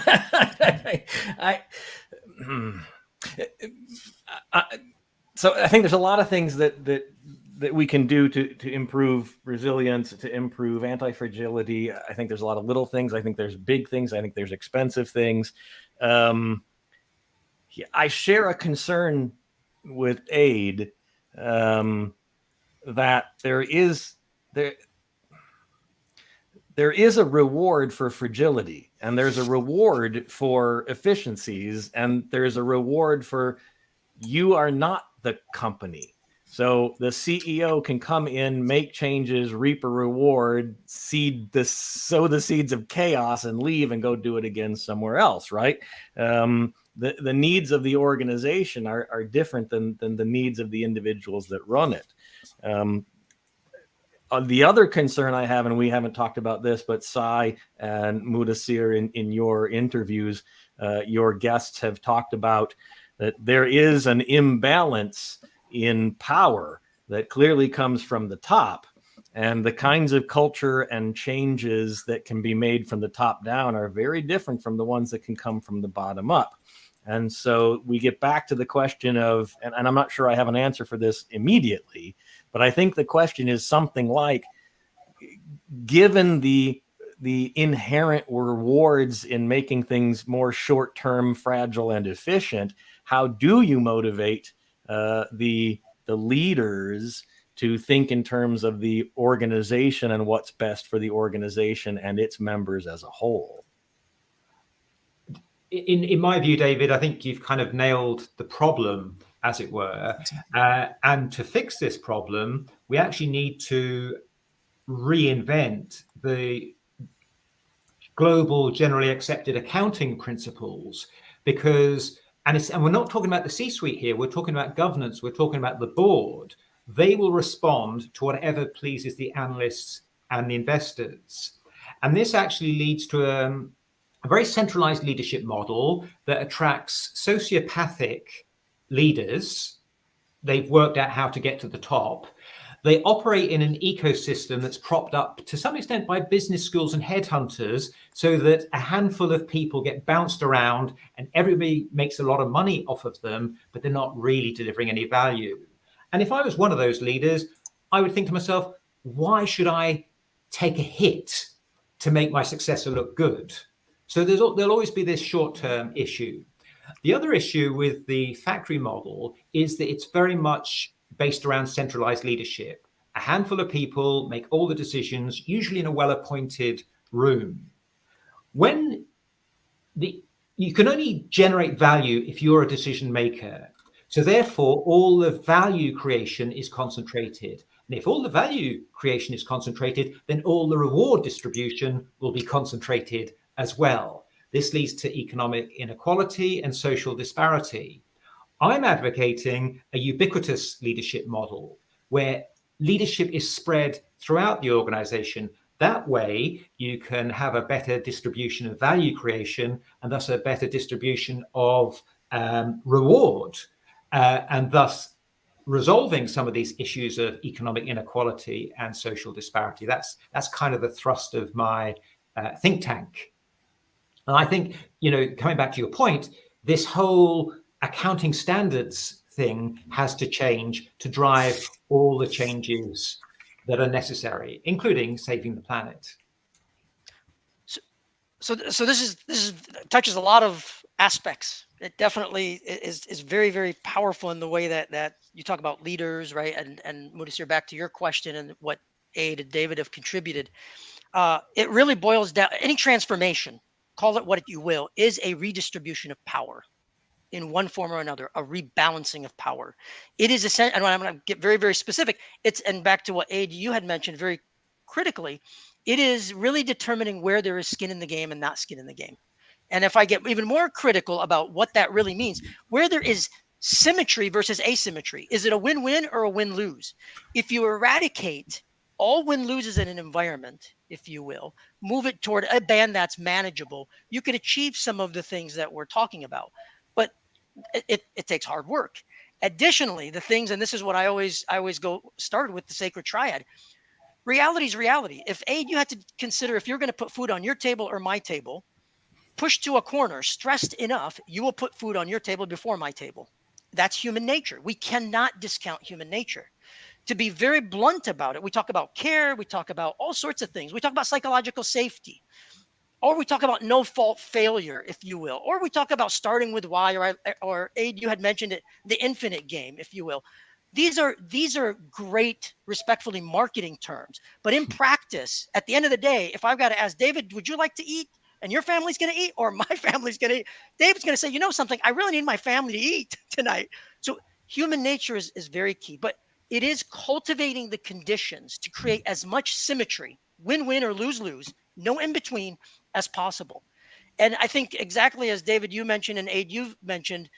I, so I think there's a lot of things that we can do to improve resilience, to improve anti-fragility. I think there's a lot of little things. I think there's big things. I think there's expensive things. I share a concern with Aid that there is a reward for fragility, and there's a reward for efficiencies, and there's a reward for you are not the company. So the CEO can come in, make changes, reap a reward, sow the seeds of chaos, and leave and go do it again somewhere else, right? The needs of the organization are different than the needs of the individuals that run it. The other concern I have, and we haven't talked about this, but Sai and Mudassir, in your interviews, your guests have talked about that there is an imbalance in power that clearly comes from the top. And the kinds of culture and changes that can be made from the top down are very different from the ones that can come from the bottom up. And so we get back to the question of, and I'm not sure I have an answer for this immediately, but I think the question is something like, given the inherent rewards in making things more short-term, fragile, and efficient, how do you motivate the leaders to think in terms of the organization and what's best for the organization and its members as a whole? In my view, David, I think you've kind of nailed the problem, as it were. And to fix this problem, we actually need to reinvent the global generally accepted accounting principles, because and we're not talking about the C-suite here, we're talking about governance, we're talking about the board. They will respond to whatever pleases the analysts and the investors. And this actually leads to a very centralized leadership model that attracts sociopathic leaders. They've worked out how to get to the top. They operate in an ecosystem that's propped up to some extent by business schools and headhunters, so that a handful of people get bounced around and everybody makes a lot of money off of them, but they're not really delivering any value. And if I was one of those leaders, I would think to myself, why should I take a hit to make my successor look good? So there'll always be this short-term issue. The other issue with the factory model is that it's very much based around centralized leadership. A handful of people make all the decisions, usually in a well-appointed room. You can only generate value if you're a decision maker. So therefore, all the value creation is concentrated. And if all the value creation is concentrated, then all the reward distribution will be concentrated as well. This leads to economic inequality and social disparity. I'm advocating a ubiquitous leadership model where leadership is spread throughout the organization. That way, you can have a better distribution of value creation and thus a better distribution of reward, and thus resolving some of these issues of economic inequality and social disparity. That's kind of the thrust of my think tank. And I think, coming back to your point, this whole accounting standards thing has to change to drive all the changes that are necessary, including saving the planet. So this touches a lot of aspects. It definitely is very, very powerful in the way that you talk about leaders, right? And Mudassir, back to your question and what Aid and David have contributed. It really boils down, any transformation, call it what you will, is a redistribution of power in one form or another, a rebalancing of power. It is essential, and I'm going to get very, very specific. And back to what Aid, you had mentioned very critically, it is really determining where there is skin in the game and not skin in the game. And if I get even more critical about what that really means, where there is symmetry versus asymmetry, is it a win-win or a win-lose? If you eradicate all win-loses in an environment, if you will, move it toward a band that's manageable, you can achieve some of the things that we're talking about. But it takes hard work. Additionally, the things, and this is what I always go started with the sacred triad. Reality is reality. If Aid, you had to consider if you're going to put food on your table or my table, pushed to a corner, stressed enough, you will put food on your table before my table. That's human nature. We cannot discount human nature. To be very blunt about it, we talk about care, we talk about all sorts of things. We talk about psychological safety, or we talk about no fault failure, if you will, or we talk about starting with why, or Aid, you had mentioned it, the infinite game, if you will. These are great, respectfully, marketing terms, but in practice, at the end of the day, if I've got to ask David, would you like to eat, and your family's going to eat, or my family's going to eat, David's going to say, you know something, I really need my family to eat tonight. So human nature is very key, but it is cultivating the conditions to create as much symmetry, win-win or lose-lose, no in between, as possible. And I think exactly as David, you mentioned, and Aid, you've mentioned,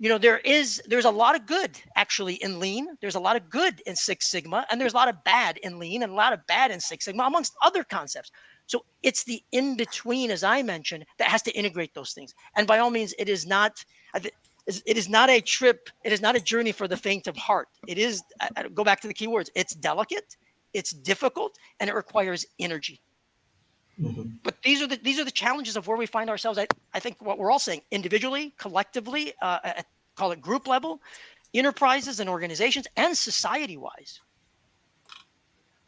there's a lot of good actually in lean. There's a lot of good in Six Sigma, and there's a lot of bad in lean and a lot of bad in Six Sigma, amongst other concepts. So it's the in between, as I mentioned, that has to integrate those things. And by all means, it is not a trip. It is not a journey for the faint of heart. It is, I go back to the key words. It's delicate, it's difficult, and it requires energy. But these are the challenges of where we find ourselves. I think what we're all saying, individually, collectively, call it group level, enterprises and organizations, and society wise.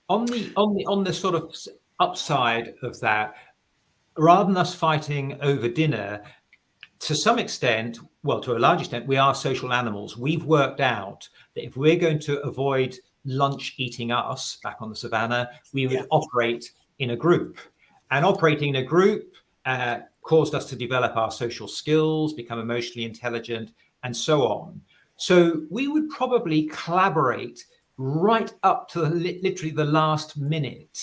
On the sort of upside of that, rather than us fighting over dinner, to some extent, well, to a large extent, we are social animals. We've worked out that if we're going to avoid lunch eating us back on the savannah, we would operate in a group. And operating in a group caused us to develop our social skills, become emotionally intelligent, and so on. So we would probably collaborate right up to literally the last minute.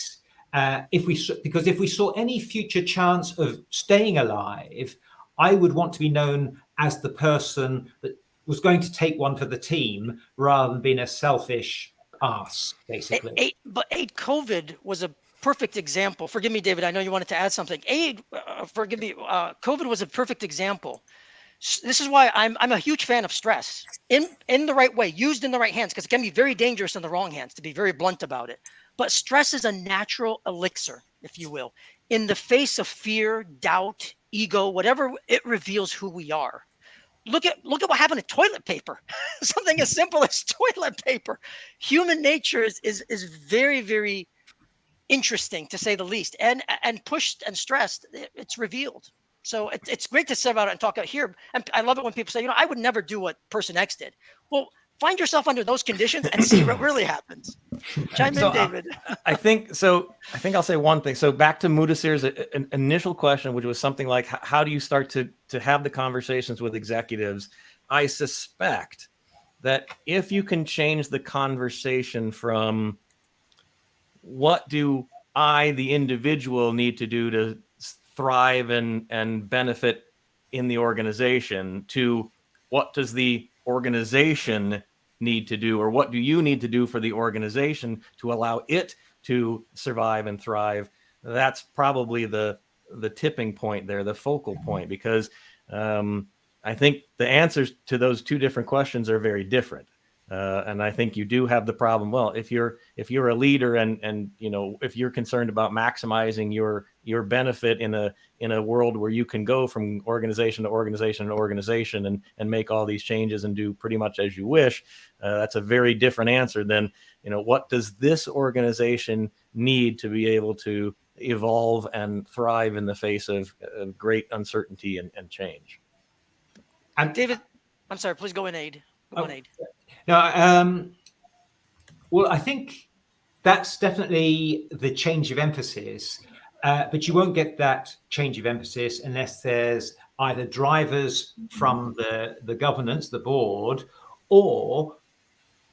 Because if we saw any future chance of staying alive, I would want to be known as the person that was going to take one for the team rather than being a selfish ass, basically. But COVID was a perfect example. Forgive me, David. I know you wanted to add something. Forgive me. COVID was a perfect example. This is why I'm a huge fan of stress in the right way, used in the right hands, because it can be very dangerous in the wrong hands, to be very blunt about it. But stress is a natural elixir, if you will. In the face of fear, doubt, ego, whatever, it reveals who we are. Look at what happened to toilet paper. Something as simple as toilet paper. Human nature is very, very interesting, to say the least, and pushed and stressed, it's revealed. So it's great to sit about it and talk out here. And I love it when people say, I would never do what person X did. Well, find yourself under those conditions and see what really happens. Chime in, David. I think I'll say one thing. So back to Mudasir's initial question, which was something like, how do you start to have the conversations with executives? I suspect that if you can change the conversation from what do I, the individual, need to do to thrive and benefit in the organization, to what does the organization need to do, or what do you need to do for the organization to allow it to survive and thrive, that's probably the tipping point there, the focal point, because I think the answers to those two different questions are very different. And I think you do have the problem. Well, if you're a leader and if you're concerned about maximizing your benefit in a world where you can go from organization to organization to organization and make all these changes and do pretty much as you wish, that's a very different answer than, what does this organization need to be able to evolve and thrive in the face of great uncertainty and change. And David, I'm sorry, please go in, Aid. Go on, Aid. No, well, I think that's definitely the change of emphasis, but you won't get that change of emphasis unless there's either drivers from the governance, the board, or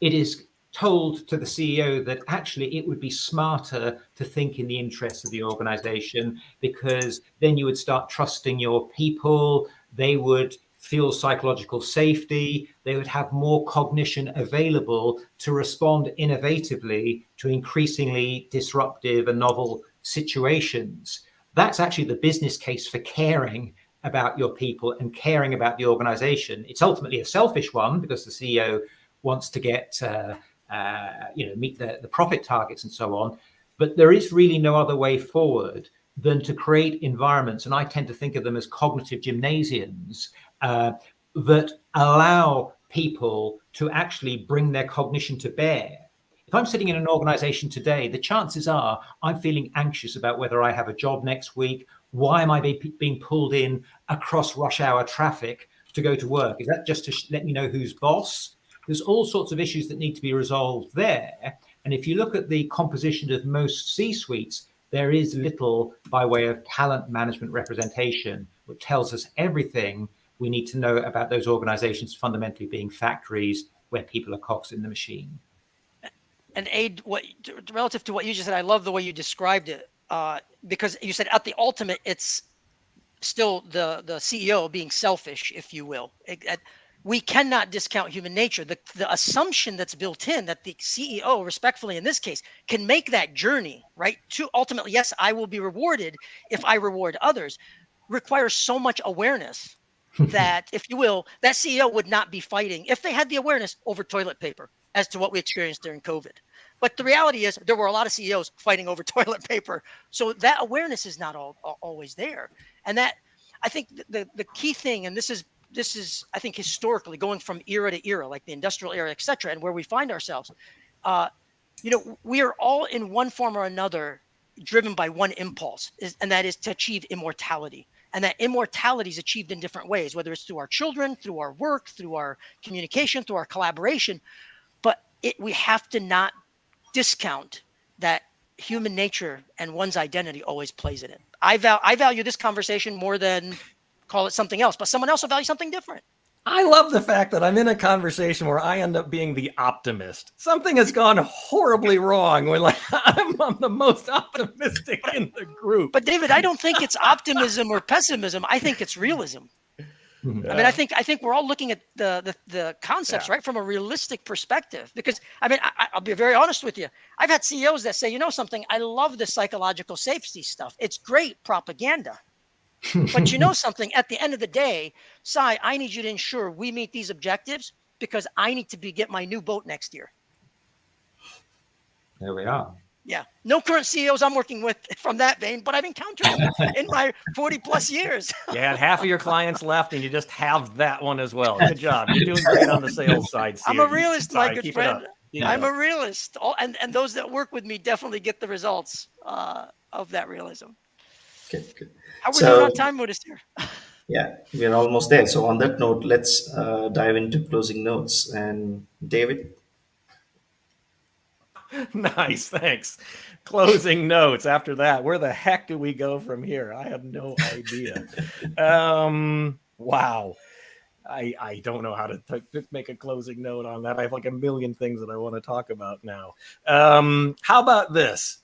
it is told to the CEO that actually it would be smarter to think in the interests of the organization, because then you would start trusting your people. They would feel psychological safety. They would have more cognition available to respond innovatively to increasingly disruptive and novel situations. That's actually the business case for caring about your people and caring about the organization. It's ultimately a selfish one because the CEO wants to get, meet the profit targets and so on. But there is really no other way forward than to create environments, and I tend to think of them as cognitive gymnasiums, that allow people to actually bring their cognition to bear. If I'm sitting in an organization today, the chances are I'm feeling anxious about whether I have a job next week. Why am I being pulled in across rush hour traffic to go to work? Is that just to let me know who's boss? There's all sorts of issues that need to be resolved there. And if you look at the composition of most C-suites, there is little by way of talent management representation, which tells us everything we need to know about those organizations fundamentally being factories where people are cogs in the machine. And Aid, relative to what you just said, I love the way you described it, because you said at the ultimate, it's still the CEO being selfish, if you will. We cannot discount human nature. The assumption that's built in that the CEO, respectfully in this case, can make that journey, right? To ultimately, yes, I will be rewarded if I reward others, requires so much awareness that, if you will, that CEO would not be fighting, if they had the awareness, over toilet paper, as to what we experienced during COVID. But the reality is there were a lot of CEOs fighting over toilet paper. So that awareness is not always there. And that, I think the key thing, and this is, I think, historically going from era to era, like the industrial era, et cetera, and where we find ourselves, we are all in one form or another driven by one impulse, and that is to achieve immortality. And that immortality is achieved in different ways, whether it's through our children, through our work, through our communication, through our collaboration. But we have to not discount that human nature and one's identity always plays in it. I value this conversation more than call it something else, but someone else will value something different. I love the fact that I'm in a conversation where I end up being the optimist. Something has gone horribly wrong when I'm the most optimistic in the group. But David, I don't think it's optimism or pessimism. I think it's realism. Yeah. I mean, I think we're all looking at the concepts, right, from a realistic perspective. Because I mean, I'll be very honest with you. I've had CEOs that say, you know something, I love the psychological safety stuff. It's great propaganda. But you know something, at the end of the day, Sai, I need you to ensure we meet these objectives because I need to get my new boat next year. There we are. Yeah. No current CEOs I'm working with from that vein, but I've encountered them in my 40 plus years. You had half of your clients left and you just have that one as well. Good job. You're doing great on the sales side. I'm a realist, my good friend. I'm a realist. And those that work with me definitely get the results of that realism. Good. How are we doing on time, Modis here? Yeah, we're almost there. So on that note, let's dive into closing notes. And David? Nice, thanks. Closing notes. After that, where the heck do we go from here? I have no idea. Wow. I don't know how to make a closing note on that. I have like a million things that I want to talk about now. How about this?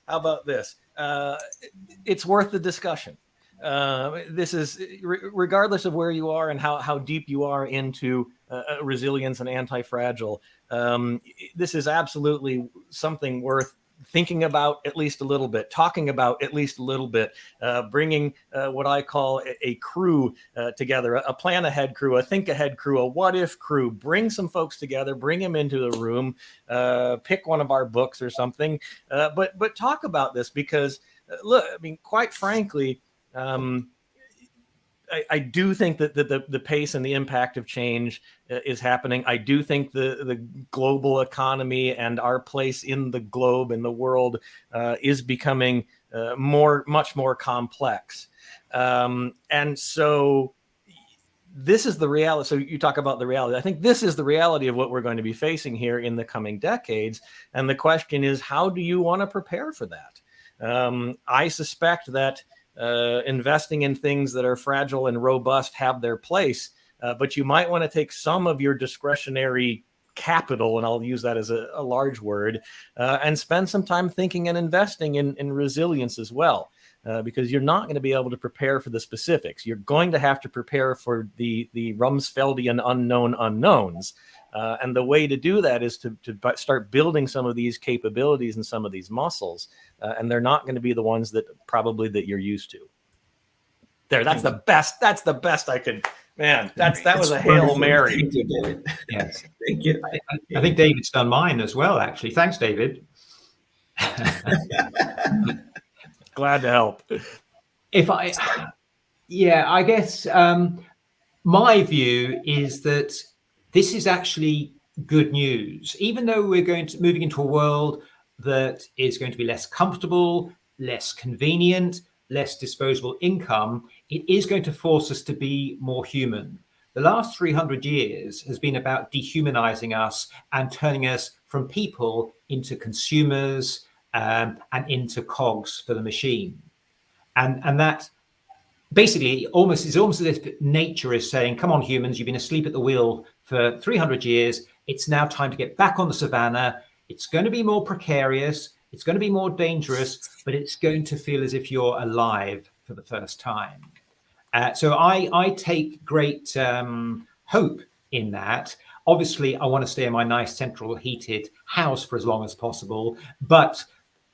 It's worth the discussion. This is regardless of where you are and how deep you are into resilience and anti-fragile. This is absolutely something worth thinking about at least a little bit, talking about at least a little bit, bringing what I call a crew together, a plan ahead crew, a think ahead crew, a what if crew. Bring some folks together, bring them into the room, pick one of our books or something, but talk about this because look, I mean, quite frankly, I do think that the pace and the impact of change is happening. I do think the global economy and our place in the globe and the world is becoming much more complex. And so this is the reality. So you talk about the reality. I think this is the reality of what we're going to be facing here in the coming decades. And the question is, how do you want to prepare for that? I suspect that investing in things that are fragile and robust have their place, but you might want to take some of your discretionary capital, and I'll use that as a large word, and spend some time thinking and investing in resilience as well, because you're not going to be able to prepare for the specifics. You're going to have to prepare for the Rumsfeldian unknown unknowns. And the way to do that is to start building some of these capabilities and some of these muscles. And they're not going to be the ones that you're used to. That's the best. That's the best I could, man, that was a Hail Mary. Thank you, David. Yes. Thank you. I think David's done mine as well, actually. Thanks, David. Glad to help. If I, yeah, I guess my view is that this is actually good news. Even though we're moving into a world that is going to be less comfortable, less convenient, less disposable income, it is going to force us to be more human. The last 300 years has been about dehumanizing us and turning us from people into consumers, and into cogs for the machine. And that basically it's almost as if nature is saying, come on, humans, you've been asleep at the wheel for 300 years. It's now time to get back on the savannah. It's going to be more precarious. It's going to be more dangerous, but it's going to feel as if you're alive for the first time. So I take great hope in that. Obviously, I want to stay in my nice central heated house for as long as possible, but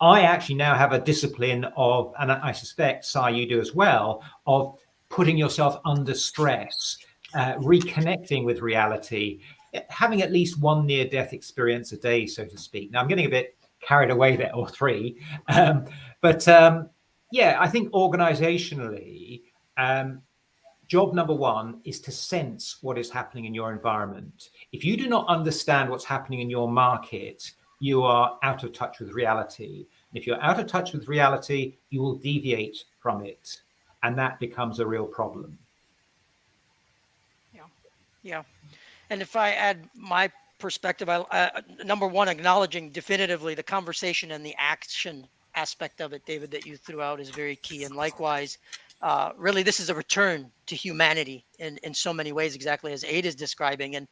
I actually now have a discipline of, and I suspect, Si, you do as well, of putting yourself under stress, reconnecting with reality, having at least one near-death experience a day, so to speak. Now, I'm getting a bit carried away there, or three, but yeah, I think organizationally, job number one is to sense what is happening in your environment. If you do not understand what's happening in your market, you are out of touch with reality. And if you're out of touch with reality, you will deviate from it. And that becomes a real problem. Yeah. Yeah. And if I add my perspective, number one, acknowledging definitively the conversation and the action aspect of it, David, that you threw out is very key. And likewise, really, this is a return to humanity in so many ways, exactly as Aid is describing. And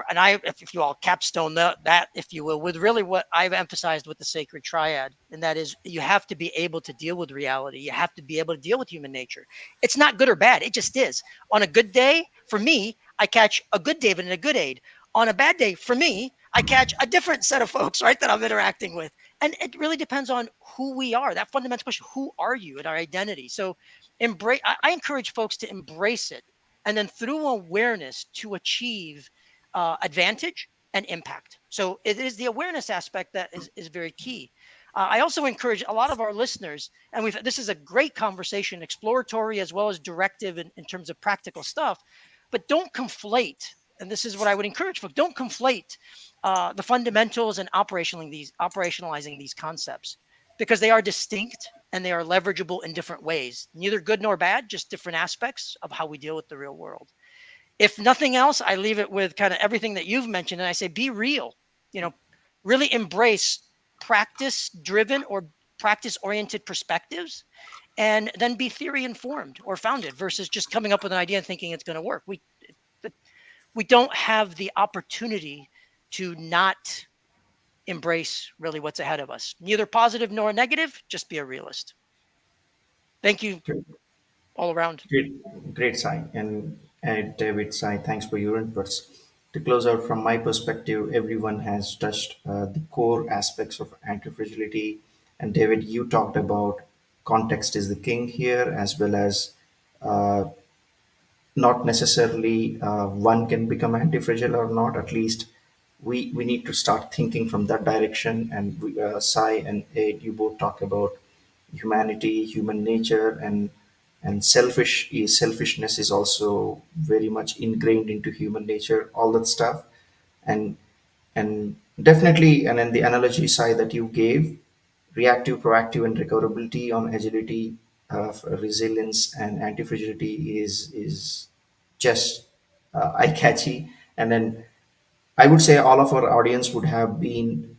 I, if you all capstone that, if you will, with really what I've emphasized with the sacred triad, and that is you have to be able to deal with reality. You have to be able to deal with human nature. It's not good or bad. It just is. On a good day, for me, I catch a good David and a good Aid. On a bad day, for me, I catch a different set of folks, right, that I'm interacting with. And it really depends on who we are. That fundamental question, who are you and our identity? So embrace, I encourage folks to embrace it. And then through awareness to achieve advantage and impact. So it is the awareness aspect that is very key. I also encourage a lot of our listeners, and this is a great conversation, exploratory as well as directive in terms of practical stuff, but don't conflate. And this is what I would encourage folks: don't conflate the fundamentals and operationalizing these concepts, because they are distinct and they are leverageable in different ways, neither good nor bad, just different aspects of how we deal with the real world. If nothing else, I leave it with kind of everything that you've mentioned. And I say, be real, really embrace practice driven or practice oriented perspectives, and then be theory informed or founded versus just coming up with an idea and thinking it's going to work. We don't have the opportunity to not embrace really what's ahead of us, neither positive nor negative. Just be a realist. Thank you Great, all around. great, Sai. And David, Sai, thanks for your inputs. To close out, from my perspective, everyone has touched the core aspects of anti-fragility. And David, you talked about context is the king here, as well as uh, not necessarily one can become anti-fragile or not. At least we need to start thinking from that direction. And Sai and Ed, you both talk about humanity, human nature, and selfishness is also very much ingrained into human nature. All that stuff, and and definitely, and in the analogy side that you gave, reactive, proactive, and recoverability on agility, resilience, and anti-fragility is just eye-catchy. And then I would say all of our audience would have been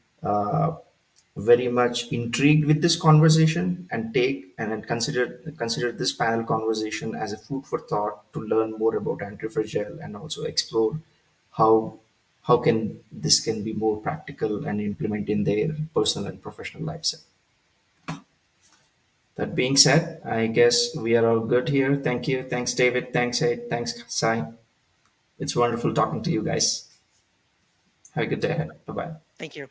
very much intrigued with this conversation, and take and then consider this panel conversation as a food for thought to learn more about anti-fragile, and also explore how how can be more practical and implement in their personal and professional lives. That being said, I guess we are all good here. Thank you. Thanks, David. Thanks, Ed. Thanks, Sai. It's wonderful talking to you guys. Have a good day ahead. Bye bye. Thank you.